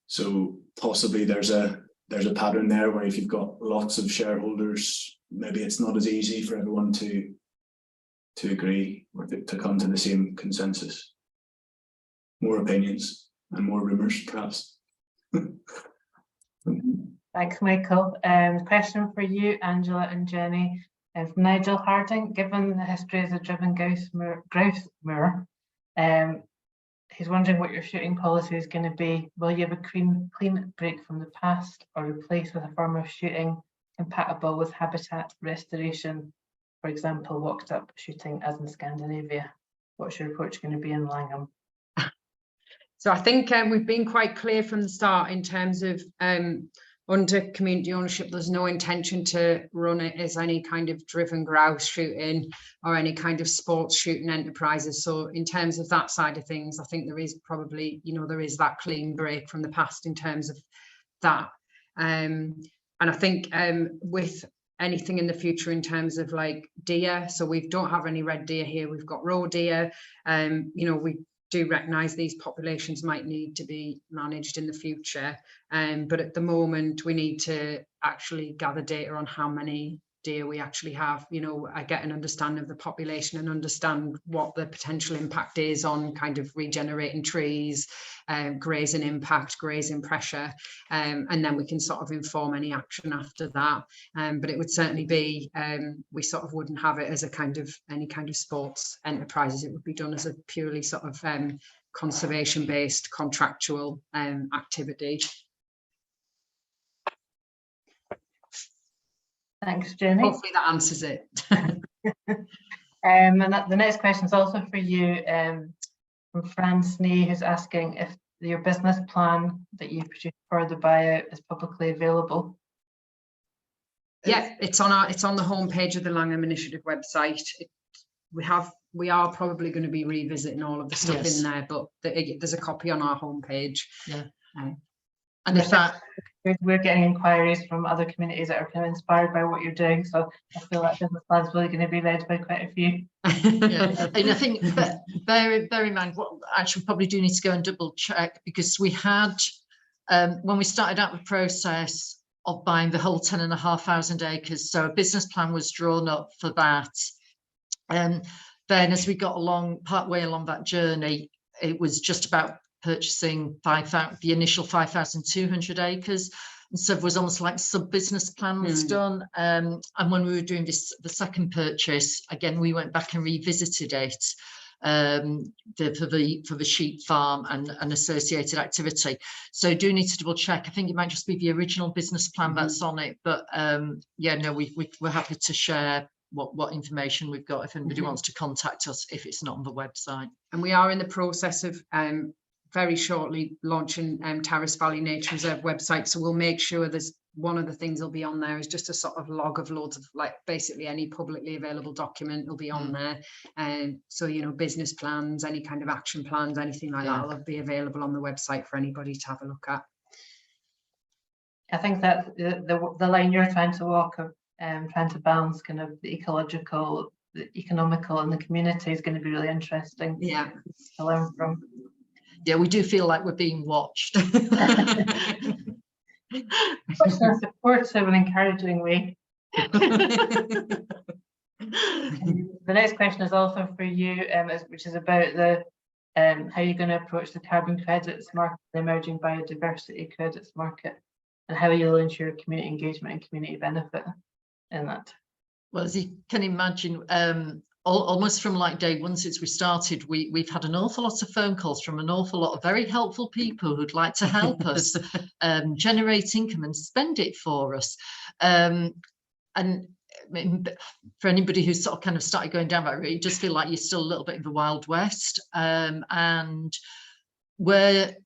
So possibly there's a pattern there where if you've got lots of shareholders, maybe it's not as easy for everyone to agree or to come to the same consensus. More opinions and more rumours, perhaps.
Thanks, Michael. Question for you, Angela and Jenny. Nigel Harding, given the history as a driven grouse moor, he's wondering what your shooting policy is going to be. Will you have a clean break from the past, or replace with a form of shooting compatible with habitat restoration? For example, walked up shooting as in Scandinavia. What's your approach going to be in Langholm?
So I think we've been quite clear from the start in terms of under community ownership, there's no intention to run it as any kind of driven grouse shooting or any kind of sports shooting enterprises. So in terms of that side of things, I think there is probably, there is that clean break from the past in terms of that. And I think with anything in the future in terms of like deer, so we don't have any red deer here, we've got roe deer. We do recognise these populations might need to be managed in the future, but at the moment we need to actually gather data on how many deer we actually have. I get an understanding of the population and understand what the potential impact is on kind of regenerating trees, grazing impact, grazing pressure, and then we can sort of inform any action after that. But it would certainly be, we sort of wouldn't have it as a kind of any kind of sports enterprises. It would be done as a purely sort of conservation based contractual activity.
Thanks, Jenny.
Hopefully that answers it.
And the next question is also for you, from Fran Snee, who's asking if your business plan that you produced for the buyout is publicly available.
Yeah, it's on the homepage of the Langholm Initiative website. We are probably going to be revisiting all of the stuff in there, but there's a copy on our homepage.
Yeah. And if that,
we're getting inquiries from other communities that are kind of inspired by what you're doing, so I feel like business plan is really going to be read by quite a few.
Yeah, and I think bear in mind what actually probably do need to go and double check, because we had when we started out the process of buying the whole 10,500 acres, so a business plan was drawn up for that, and then as we got partway along that journey, it was just about purchasing the initial 5,200 acres, and so there was almost like sub-business plans done, and when we were doing the second purchase, again we went back and revisited it for the sheep farm and associated activity. So do need to double check. I think it might just be the original business plan that's on it, but yeah, no, we're happy to share what information we've got if anybody wants to contact us if it's not on the website.
And we are in the process of very shortly launching Tarras Valley Nature Reserve website. So we'll make sure there's one of the things will be on there is just a sort of log of loads of, like, basically any publicly available document will be on there. And so, you know, business plans, any kind of action plans, anything like that will be available on the website for anybody to have a look at.
I think that the line you're trying to walk of trying to balance kind of the ecological, the economical, and the community is going to be really interesting.
Yeah,
to learn from.
Yeah, we do feel like we're being watched.
In a supportive and encouraging way. The next question is also for you, which is about the how you're going to approach the carbon credits market, the emerging biodiversity credits market, and how you'll ensure community engagement and community benefit in that.
Well, as you can imagine, almost from like day one since we started, we've had an awful lot of phone calls from an awful lot of very helpful people who'd like to help us generate income and spend it for us. And for anybody who's sort of kind of started going down that route, you just feel like you're still a little bit in the Wild West. And where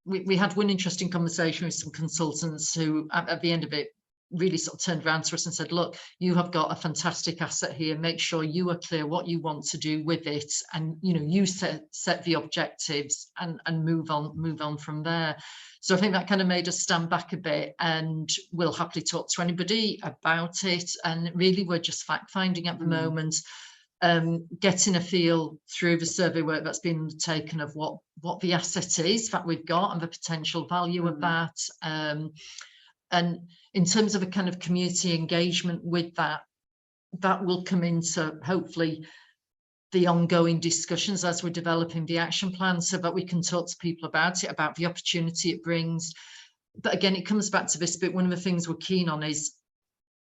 we had one interesting conversation with some consultants who at the end of it really sort of turned around to us and said, look, you have got a fantastic asset here, make sure you are clear what you want to do with it, and you know, you set the objectives and move on from there. So I think that kind of made us stand back a bit, and we'll happily talk to anybody about it. And really we're just fact finding at the moment, getting a feel through the survey work that's been undertaken of what the asset is that we've got and the potential value of that. And in terms of a kind of community engagement with that will come into hopefully the ongoing discussions as we're developing the action plan, so that we can talk to people about it, about the opportunity it brings. But again, it comes back to this bit. One of the things we're keen on is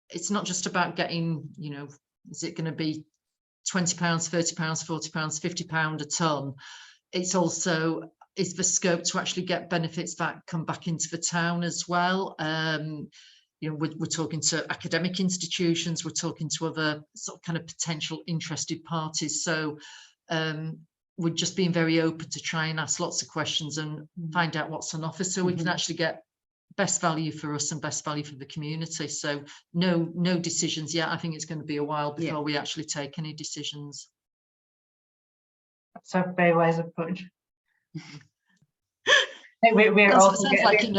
it's not just about getting, you know, is it going to be £20, £30, £40, £50 a tonne? It's also, is the scope to actually get benefits that come back into the town as well. You know, we're talking to academic institutions, we're talking to other sort of kind of potential interested parties. So we're just being very open to try and ask lots of questions and find out what's on offer, so we can actually get best value for us and best value for the community. So no decisions yet. I think it's going to be a while before we actually take any decisions.
That's a very wise approach. We're also getting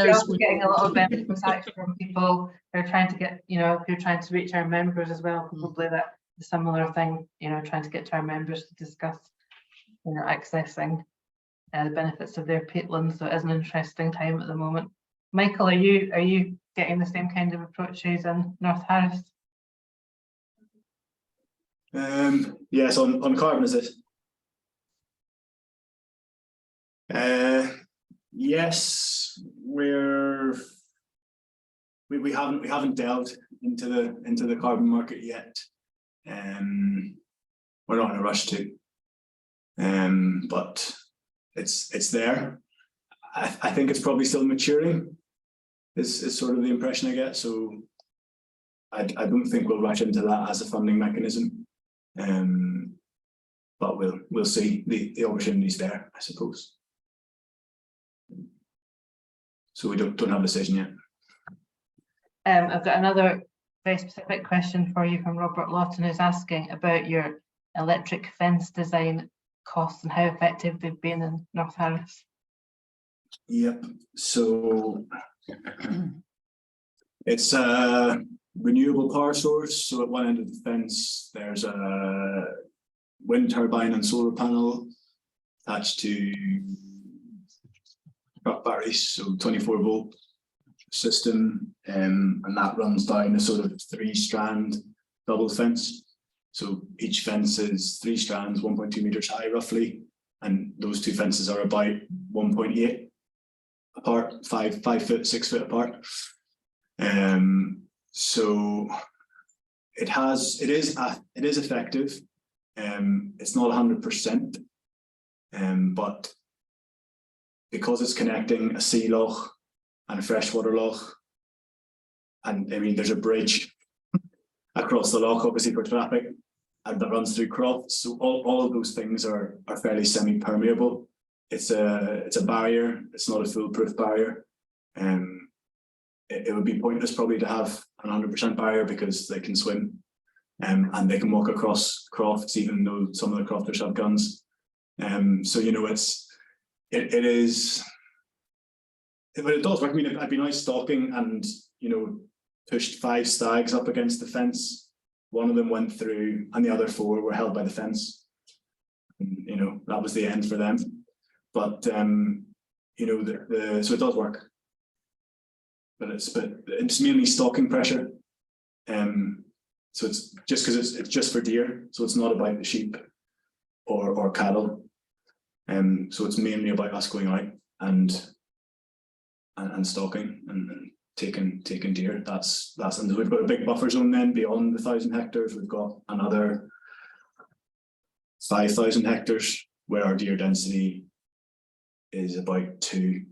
a lot of benefits from people who are trying to get, you know, who are trying to reach our members as well. Probably that a similar thing, you know, trying to get to our members to discuss, you know, accessing the benefits of their peatlands. So it is an interesting time at the moment. Michael, are you getting the same kind of approaches in North Tarras?
Yes, on carbon, is it? Yes, we haven't delved into the carbon market yet. We're not in a rush to, but it's there. I think it's probably still maturing. Is sort of the impression I get. So I don't think we'll rush into that as a funding mechanism. But we'll see. The opportunity's there, I suppose. So we don't have a decision yet.
I've got another very specific question for you from Robert Lawton, who's asking about your electric fence design costs and how effective they've been in North Tarras.
Yep. So it's a renewable power source. So at one end of the fence, there's a wind turbine and solar panel attached to truck batteries, so 24-volt system, and that runs down a sort of 3-strand double fence. So each fence is 3 strands, 1.2 meters high roughly, and those two fences are about 1.8 apart, 5 foot, 6 foot apart. So it is effective. It's not 100%, but because it's connecting a sea loch and a freshwater loch, and I mean there's a bridge across the loch, obviously for traffic, and that runs through crofts. So all of those things are fairly semi-permeable. It's a barrier. It's not a foolproof barrier. It would be pointless probably to have an 100% barrier because they can swim, and they can walk across crofts even though some of the crofters have guns. So you know, it is, but it does work. I mean, I've been out stalking and, you know, pushed 5 stags up against the fence. One of them went through and the other 4 were held by the fence. And, you know, that was the end for them. But you know, so it does work. But it's mainly stalking pressure. So it's just because it's just for deer, so it's not about the sheep or cattle. So it's mainly about us going out and stalking and taking deer. That's and we've got a big buffer zone then beyond the 1,000 hectares. We've got another 5,000 hectares where our deer density is about 2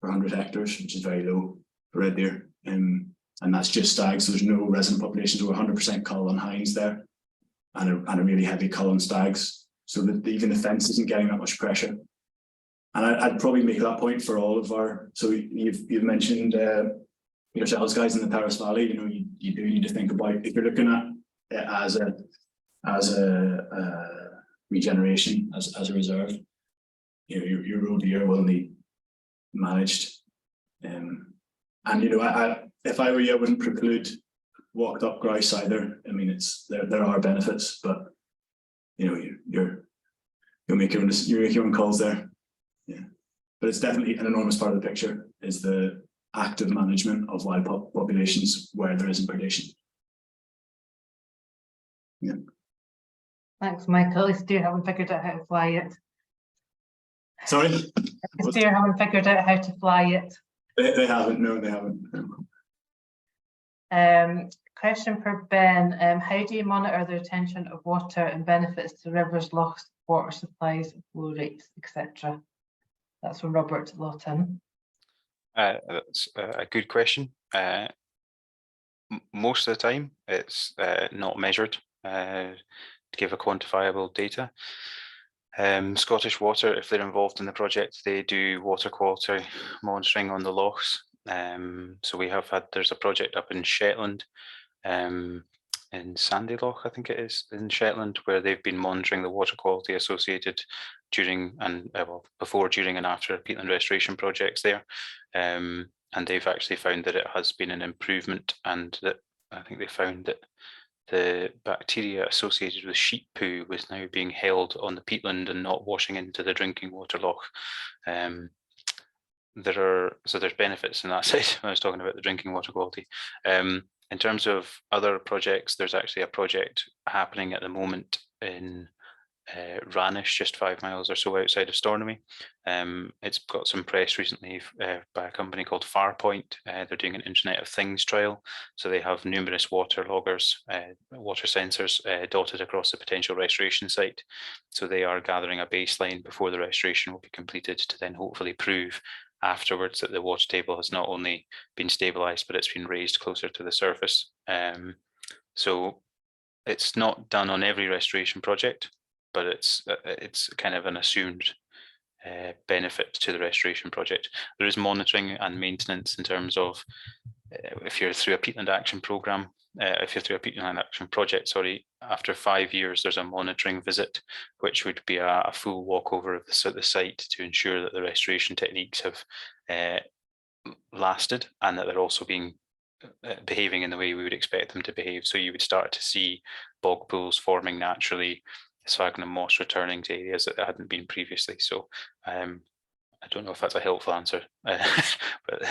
per 100 hectares, which is very low for red deer. And that's just stags. So there's no resident populations. We're 100% cull and hinds there, and a really heavy cull and stags. So that even the fence isn't getting that much pressure. And I'd probably make that point for all of our. So you've mentioned yourselves guys in the Tarras Valley. You know, you do need to think about, if you're looking at it as a regeneration, as a reserve, you know, your rural deer will need managed. And you know, if I were you, I wouldn't preclude walked up grouse either. I mean, there are benefits, but you know, you'll make your own calls there. Yeah, but it's definitely an enormous part of the picture is the active management of wild populations where there isn't predation. Yeah.
Thanks, Michael. At least deer haven't figured out how to fly yet.
Sorry?
Deer haven't figured out how to fly yet.
They haven't. No, they haven't.
Question for Ben. How do you monitor the retention of water and benefits to rivers, lochs, water supplies, flow rates, etc.? That's from Robert Lawton.
That's a good question. Most of the time, it's not measured to give a quantifiable data. Scottish Water, if they're involved in the project, they do water quality monitoring on the lochs. So there's a project up in Shetland, in Sandy Loch, I think it is, in Shetland, where they've been monitoring the water quality associated during and before, during and after peatland restoration projects there. And they've actually found that it has been an improvement, and that I think they found that the bacteria associated with sheep poo was now being held on the peatland and not washing into the drinking water loch. There's benefits in that side when I was talking about the drinking water quality. In terms of other projects, there's actually a project happening at the moment in Ranish, just 5 miles or so outside of Stornoway. It's got some press recently by a company called Farpoint. They're doing an Internet of Things trial. So they have numerous water loggers, water sensors dotted across the potential restoration site. So they are gathering a baseline before the restoration will be completed to then hopefully prove afterwards that the water table has not only been stabilized, but it's been raised closer to the surface. So it's not done on every restoration project, but it's kind of an assumed benefit to the restoration project. There is monitoring and maintenance in terms of if you're through a peatland action program, if you're through a peatland action project, sorry, after 5 years, there's a monitoring visit, which would be a full walkover of the site to ensure that the restoration techniques have lasted and that they're also behaving in the way we would expect them to behave. So you would start to see bog pools forming naturally, sphagnum moss returning to areas that hadn't been previously. So I don't know if that's a helpful answer, but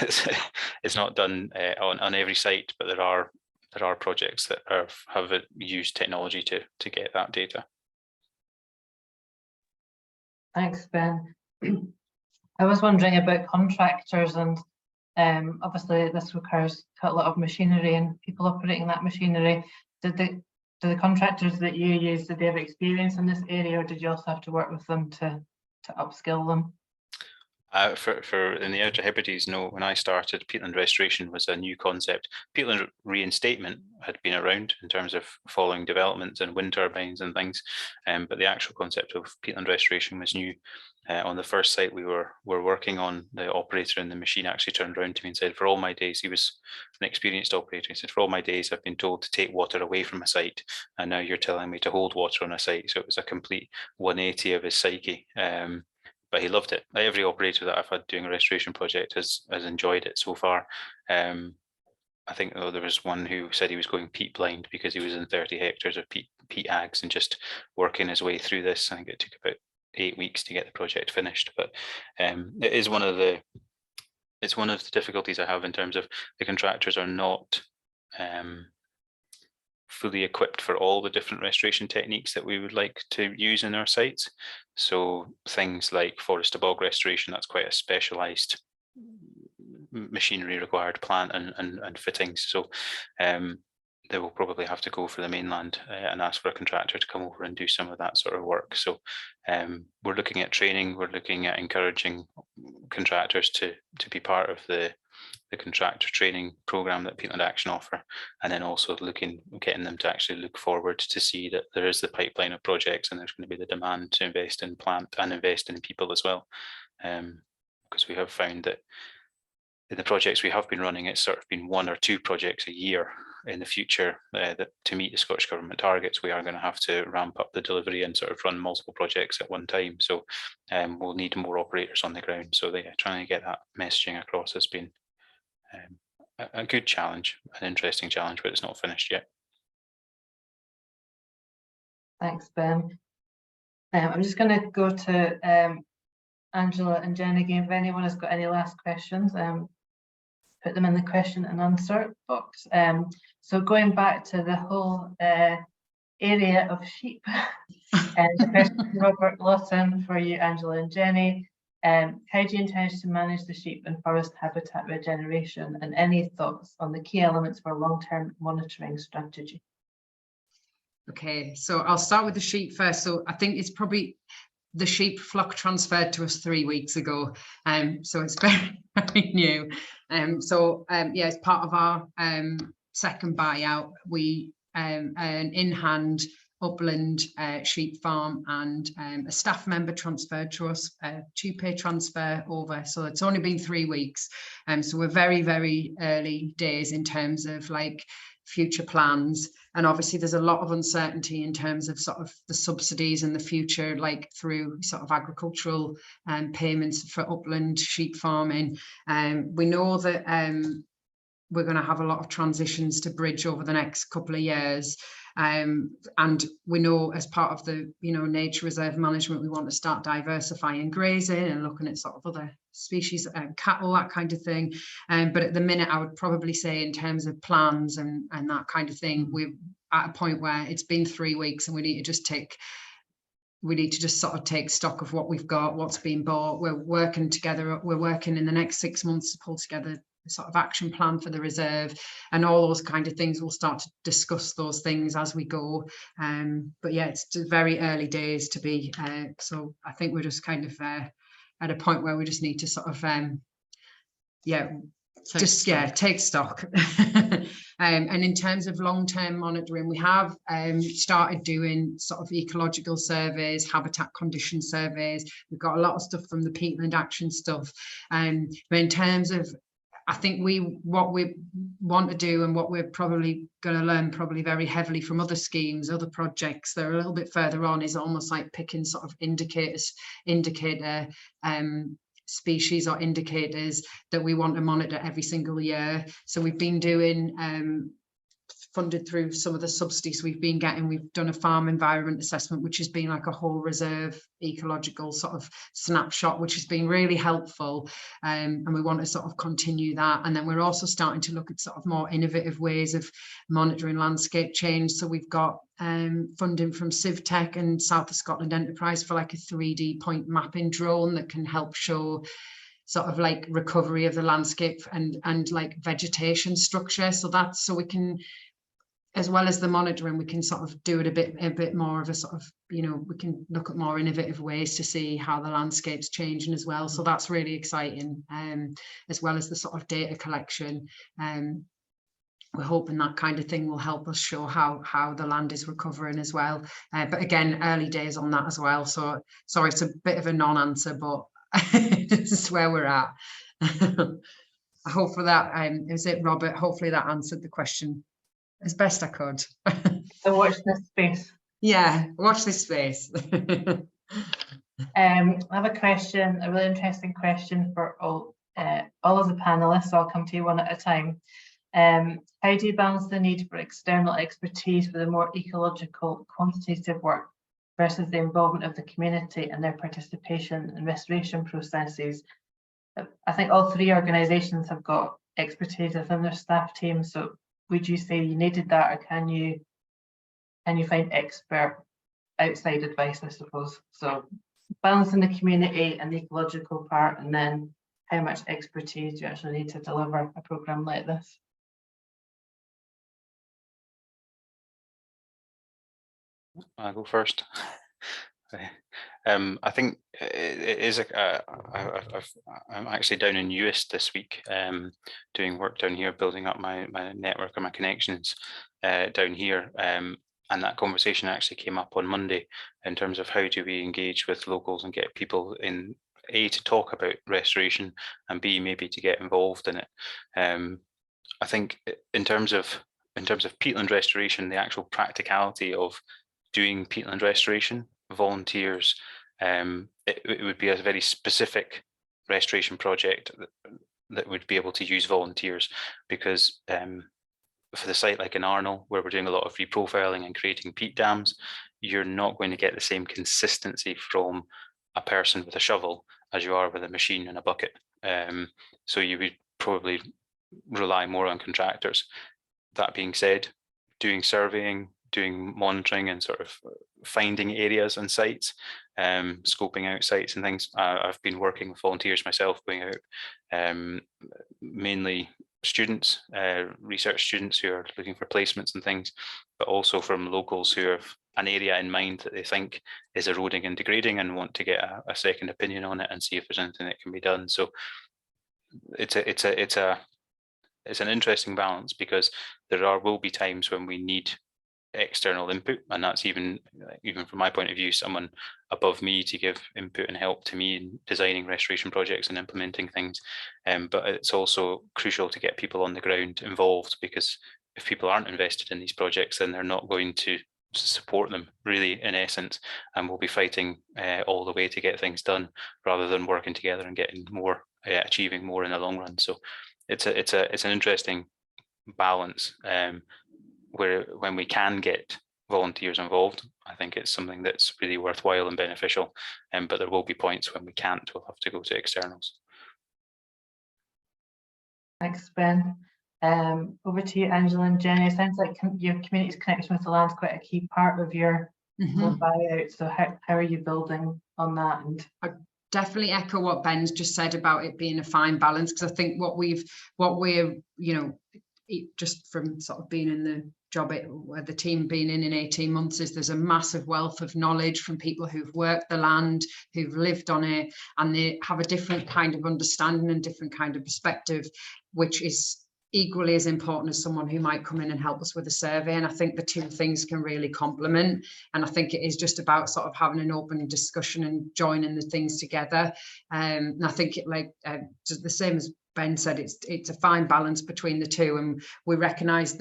it's not done on every site, but there are projects that have used technology to get that data.
Thanks, Ben. I was wondering about contractors, and obviously this requires quite a lot of machinery and people operating that machinery. Do the contractors that you use, did they have experience in this area, or did you also have to work with them to upskill them?
For in the Outer Hebrides, no, when I started, peatland restoration was a new concept. Peatland reinstatement had been around in terms of following developments and wind turbines and things, but the actual concept of peatland restoration was new. On the first site we were working on, the operator in the machine actually turned around to me and said, for all my days, he was an experienced operator, he said, for all my days I've been told to take water away from a site, and now you're telling me to hold water on a site. So it was a complete 180 of his psyche. But he loved it. Every operator that I've had doing a restoration project has enjoyed it so far. I think there was one who said he was going peat blind because he was in 30 hectares of peat ags and just working his way through this. I think it took about 8 weeks to get the project finished. But it is one of the difficulties I have in terms of the contractors are not fully equipped for all the different restoration techniques that we would like to use in our sites. So things like forest to bog restoration, that's quite a specialized machinery required, plant and fittings. So they will probably have to go for the mainland and ask for a contractor to come over and do some of that sort of work. So we're looking at training, we're looking at encouraging contractors to be part of the contractor training program that Peatland Action offer, and then also getting them to actually look forward to see that there is the pipeline of projects and there's going to be the demand to invest in plant and invest in people as well. Because we have found that in the projects we have been running, it's sort of been 1 or 2 projects a year. In the future, that to meet the Scottish Government targets, we are going to have to ramp up the delivery and sort of run multiple projects at one time. So we'll need more operators on the ground. So trying to get that messaging across has been a good challenge, an interesting challenge, but it's not finished yet.
Thanks, Ben. I'm just going to go to Angela and Jen again. If anyone has got any last questions, put them in the question and answer box. So going back to the whole area of sheep, the question from Robert Lawson for you, Angela and Jenny. How do you intend to manage the sheep and forest habitat regeneration, and any thoughts on the key elements for long-term monitoring strategy?
Okay, so I'll start with the sheep first. So I think it's probably the sheep flock transferred to us 3 weeks ago, so it's very, very new. Yeah, as part of our second buyout, we an in-hand upland sheep farm and a staff member transferred to us, to pay transfer over. So it's only been 3 weeks, so we're very, very early days in terms of like future plans. And obviously there's a lot of uncertainty in terms of sort of the subsidies in the future, like through sort of agricultural payments for upland sheep farming. We know that we're going to have a lot of transitions to bridge over the next couple of years. And we know as part of the nature reserve management, we want to start diversifying grazing and looking at sort of other species, cattle, that kind of thing. But at the minute, I would probably say in terms of plans and that kind of thing, we're at a point where it's been 3 weeks and we need to just sort of take stock of what we've got, what's been bought. We're working together. We're working in the next 6 months to pull together sort of action plan for the reserve, and all those kind of things. We'll start to discuss those things as we go, but yeah, it's very early days to be, so I think we're just kind of at a point where we just need to sort of take stock. And in terms of long-term monitoring, we have started doing sort of ecological surveys, habitat condition surveys. We've got a lot of stuff from the Peatland Action stuff, but in terms of, I think what we want to do and what we're probably going to learn probably very heavily from other schemes, other projects that are a little bit further on, is almost like picking sort of indicator species or indicators that we want to monitor every single year. So we've been doing funded through some of the subsidies we've been getting. We've done a farm environment assessment, which has been like a whole reserve ecological sort of snapshot, which has been really helpful, and we want to sort of continue that. And then we're also starting to look at sort of more innovative ways of monitoring landscape change. So we've got funding from CivTech and South of Scotland Enterprise for like a 3D point mapping drone that can help show sort of like recovery of the landscape and like vegetation structure. So that's so we can as well as the monitoring, we can sort of do it a bit more of a sort of, you know, we can look at more innovative ways to see how the landscape's changing as well. So that's really exciting, as well as the sort of data collection. We're hoping that kind of thing will help us show how the land is recovering as well. But again, early days on that as well. So sorry, it's a bit of a non-answer, but this is where we're at. Hopefully that, is it, Robert? Hopefully that answered the question as best I could.
So watch this space.
Yeah, watch this space.
I have a question, a really interesting question for all of the panelists. So I'll come to you one at a time. How do you balance the need for external expertise for the more ecological quantitative work versus the involvement of the community and their participation in restoration processes? I think all three organisations have got expertise within their staff team. So would you say you needed that, or can you find expert outside advice, I suppose? So balancing the community and the ecological part, and then how much expertise do you actually need to deliver a programme like this?
I'll go first. I think it is I'm actually down in Uist this week, doing work down here, building up my network and my connections down here. And that conversation actually came up on Monday in terms of how do we engage with locals and get people in, A, to talk about restoration, and B, maybe to get involved in it. I think in terms of peatland restoration, the actual practicality of doing peatland restoration, volunteers, it would be a very specific restoration project that would be able to use volunteers, because for the site like in Arnold, where we're doing a lot of reprofiling and creating peat dams, you're not going to get the same consistency from a person with a shovel as you are with a machine and a bucket. So you would probably rely more on contractors. That being said, doing surveying, doing monitoring and sort of finding areas and sites, scoping out sites and things. I've been working with volunteers myself, going out, mainly students, research students who are looking for placements and things, but also from locals who have an area in mind that they think is eroding and degrading and want to get a second opinion on it and see if there's anything that can be done. So it's an interesting balance, because there will be times when we need external input, and that's even from my point of view, someone above me to give input and help to me in designing restoration projects and implementing things. But it's also crucial to get people on the ground involved, because if people aren't invested in these projects, then they're not going to support them, really, in essence, and we'll be fighting all the way to get things done rather than working together and getting more, achieving more in the long run. So it's an interesting balance, where when we can get volunteers involved, I think it's something that's really worthwhile and beneficial. But there will be points when we can't, we'll have to go to externals.
Thanks, Ben. Over to you, Angela and Jenny. It sounds like your community's connection with the land is quite a key part of your buyout. So how are you building on that? And
I definitely echo what Ben's just said about it being a fine balance, because I think what we're, you know, just from sort of being in the job, where the team been in 18 months, is there's a massive wealth of knowledge from people who've worked the land, who've lived on it, and they have a different kind of understanding and different kind of perspective, which is equally as important as someone who might come in and help us with a survey. And I think the two things can really complement, and I think it is just about sort of having an open discussion and joining the things together. And I think it, like just the same as Ben said, it's a fine balance between the two, and we recognise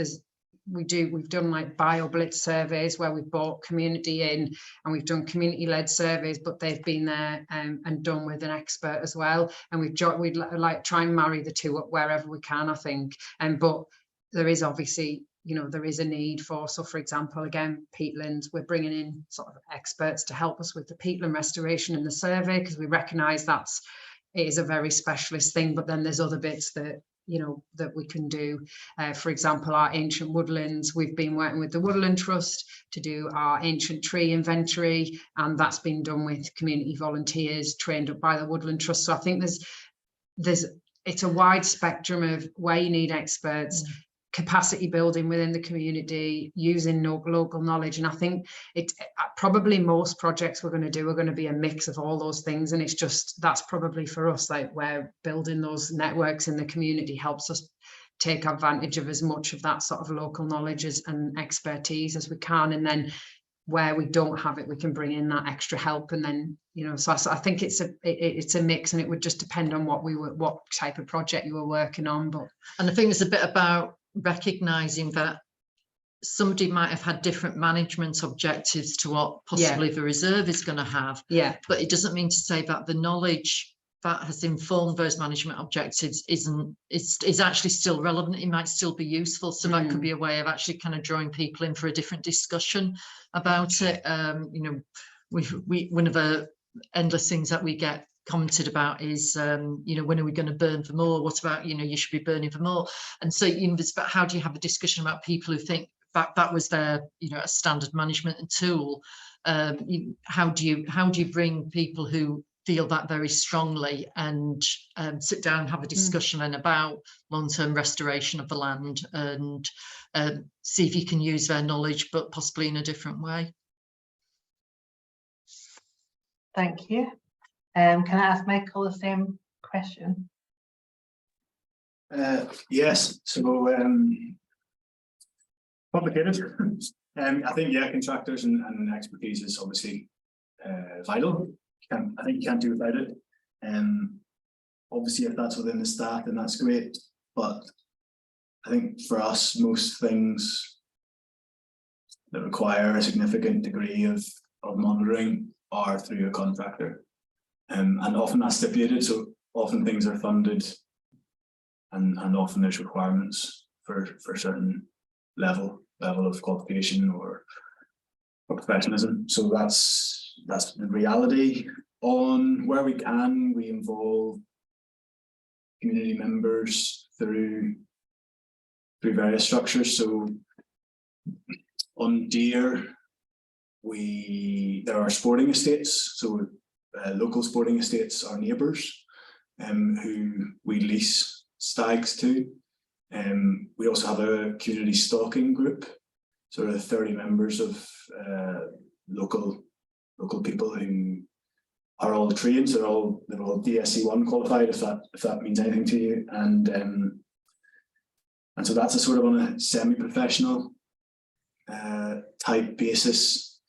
we've done like bio-blitz surveys where we've brought community in, and we've done community-led surveys, but they've been there and done with an expert as well, and we'd like try and marry the two up wherever we can, I think. But there is obviously, you know, there is a need for, so for example, again, peatlands, we're bringing in sort of experts to help us with the peatland restoration and the survey, because we recognise it is a very specialist thing, but then there's other bits that, you know, that we can do. For example, our ancient woodlands, we've been working with the Woodland Trust to do our ancient tree inventory, and that's been done with community volunteers trained up by the Woodland Trust. So I think it's a wide spectrum of where you need experts. capacity building within the community, using local knowledge. And I think it probably most projects we're going to do are going to be a mix of all those things. And it's just, that's probably for us, like, where building those networks in the community helps us take advantage of as much of that sort of local knowledge and expertise as we can. And then where we don't have it, we can bring in that extra help. And then, you know, so I think it's a mix, and it would just depend on what type of project you were working on. But
and I think it's a bit about recognizing that somebody might have had different management objectives to what possibly the reserve is going to have.
Yeah.
But it doesn't mean to say that the knowledge that has informed those management objectives is actually still relevant. It might still be useful. So that could be a way of actually kind of drawing people in for a different discussion about it. You know, we one of the endless things that we get commented about is, you know, when are we going to burn for more? What about, you know, you should be burning for more? And so, you know, it's about how do you have a discussion about people who think that was their, you know, a standard management tool. How do you bring people who feel that very strongly and sit down and have a discussion and about long-term restoration of the land, and see if you can use their knowledge, but possibly in a different way.
Thank you. Can I ask Michael the same question?
Yes, so complicated. I think, yeah, contractors and expertise is obviously vital. I think you can't do without it. Obviously, if that's within the staff, then that's great. But I think for us, most things that require a significant degree of monitoring are through a contractor. And often that's stipulated, so often things are funded, and often there's requirements for certain level of qualification or professionalism. So that's the reality. On where we can, we involve community members through various structures. So on Deer, there are sporting estates. So local sporting estates are neighbours who we lease stags to. We also have a community stalking group, sort of 30 members of local people who are all trained, so they're all DSC1 qualified, if that means anything to you, and so that's a sort of on a semi-professional type basis,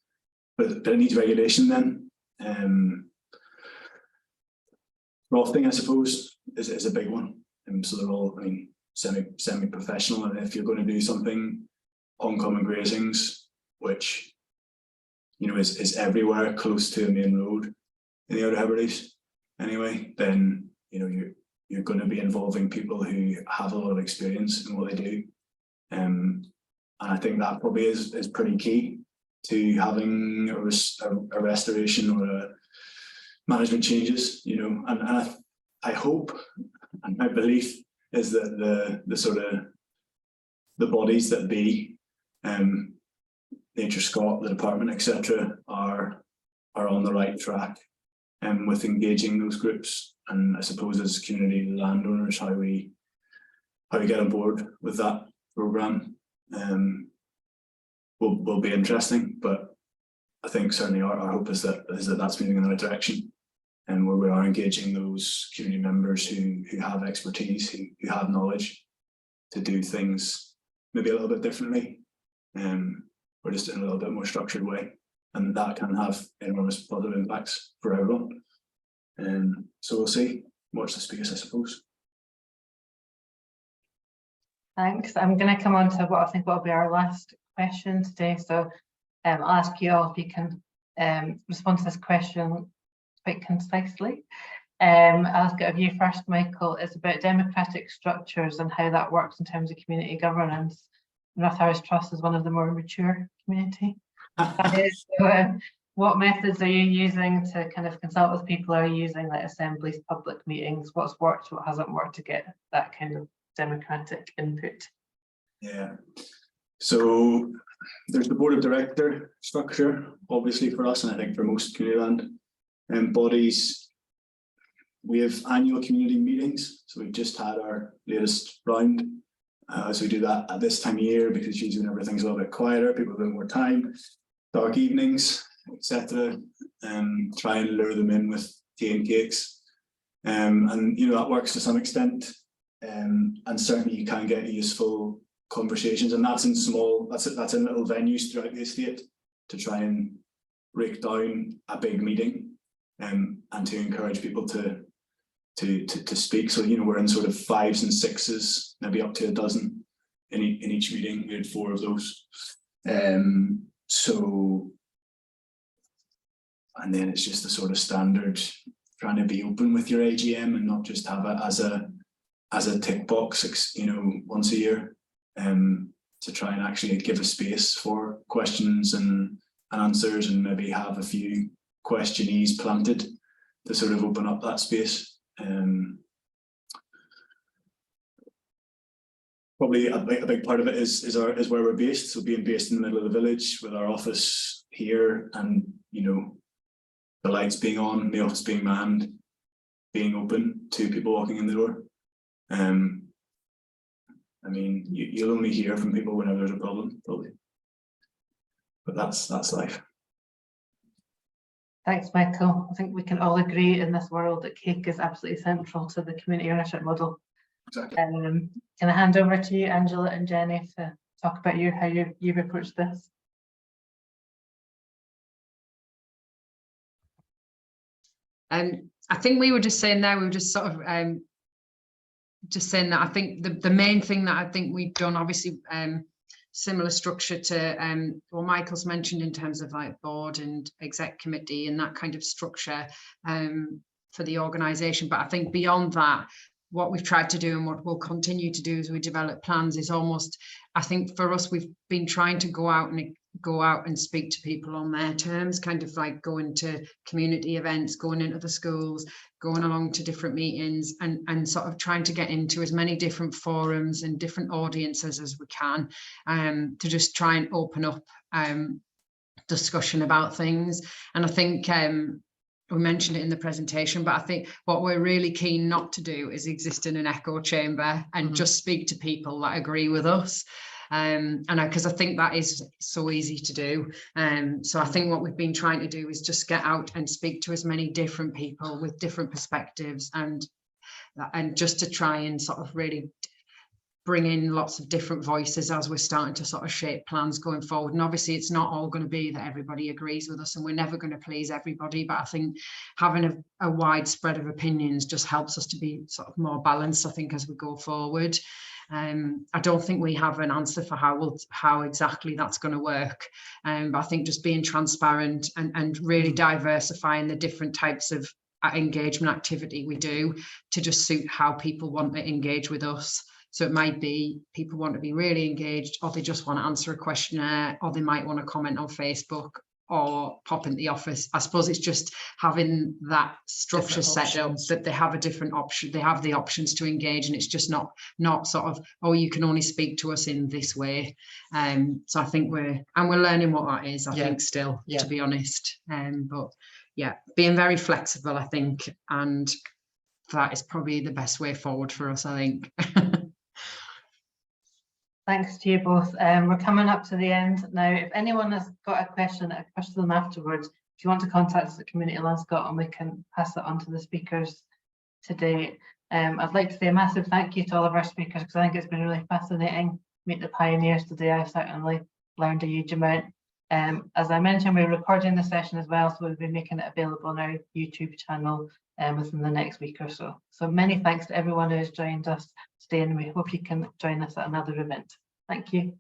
but it needs regulation then. Crofting, I suppose, is a big one, so they're all, I mean, semi-professional, and if you're going to do something on common grazings, which, you know, is everywhere close to a main road in the Outer Hebrides anyway, then, you know, you're going to be involving people who have a lot of experience in what they do, and I think that probably is pretty key to having a restoration or a management changes, you know, and I hope, and my belief is that the sort of the bodies that be Nature Scot, the department, etc., are on the right track with engaging those groups. And I suppose as community landowners, how we get on board with that programme will be interesting. But I think certainly our hope is that that's moving in the right direction, and where we are engaging those community members who have expertise, who have knowledge to do things maybe a little bit differently, or just in a little bit more structured way, and that can have enormous positive impacts for everyone. So we'll see. Watch the space, I suppose.
Thanks. I'm going to come on to what I think will be our last question today. So I'll ask you all if you can respond to this question quite concisely. I'll ask it of you first, Michael. It's about democratic structures and how that works in terms of community governance. North Harris Trust is one of the more mature community. So, what methods are you using to kind of consult with people? Are you using like assemblies, public meetings? What's worked, what hasn't worked to get that kind of democratic input?
Yeah, so there's the board of director structure, obviously for us, and I think for most community land bodies. We have annual community meetings, so we've just had our latest round, as we do that at this time of year, because usually when everything's a little bit quieter, people have a bit more time, dark evenings, etc. Try and lure them in with tea and cakes. And you know, that works to some extent. And certainly you can get useful conversations, and that's in little venues throughout the estate to try and break down a big meeting, and to encourage people to speak. So, you know, we're in sort of 5s and 6s, maybe up to a dozen in each meeting. We had 4 of those. So, and then it's just the sort of standard trying to be open with your AGM and not just have it as a tick box, you know, once a year, to try and actually give a space for questions and answers, and maybe have a few questionees planted to sort of open up that space. Probably a big part of it is where we're based. So being based in the middle of the village with our office here, and you know, the lights being on, the office being manned, being open to people walking in the door. I mean, you'll only hear from people whenever there's a problem, probably. But that's life.
Thanks, Michael. I think we can all agree in this world that cake is absolutely central to the community ownership model.
Exactly.
Can I hand over to you, Angela and Jenny, to talk about how you've approached this?
I think we were just saying there, we were just sort of just saying that I think the main thing that I think we've done, obviously similar structure to what Michael's mentioned in terms of like board and exec committee and that kind of structure for the organisation. But I think beyond that, what we've tried to do and what we'll continue to do as we develop plans is almost, I think for us, we've been trying to go out and speak to people on their terms, kind of like going to community events, going into the schools, going along to different meetings, and sort of trying to get into as many different forums and different audiences as we can, to just try and open up discussion about things. And I think we mentioned it in the presentation, but I think what we're really keen not to do is exist in an echo chamber and just speak to people that agree with us. And because I think that is so easy to do. So I think what we've been trying to do is just get out and speak to as many different people with different perspectives, and just to try and sort of really bring in lots of different voices as we're starting to sort of shape plans going forward. And obviously it's not all going to be that everybody agrees with us, and we're never going to please everybody, but I think having a wide spread of opinions just helps us to be sort of more balanced, I think, as we go forward. I don't think we have an answer for how exactly that's going to work, but I think just being transparent and really diversifying the different types of engagement activity we do to just suit how people want to engage with us. So it might be people want to be really engaged, or they just want to answer a questionnaire, or they might want to comment on Facebook or pop into the office. I suppose it's just having that structure set up that they have a different option. They have the options to engage, and it's just not sort of, oh, you can only speak to us in this way. So I think we're learning what that is, I think, still, to be honest. But yeah, being very flexible, I think, and that is probably the best way forward for us, I think.
Thanks to you both. We're coming up to the end now. If anyone has got a question, I'll push them afterwards. If you want to contact us at Community Land Scotland, we can pass it on to the speakers today. I'd like to say a massive thank you to all of our speakers, because I think it's been really fascinating. Meet the pioneers today. I've certainly learned a huge amount. As I mentioned, we're recording the session as well, so we'll be making it available on our YouTube channel within the next week or so. So many thanks to everyone who has joined us today, and we hope you can join us at another event. Thank you.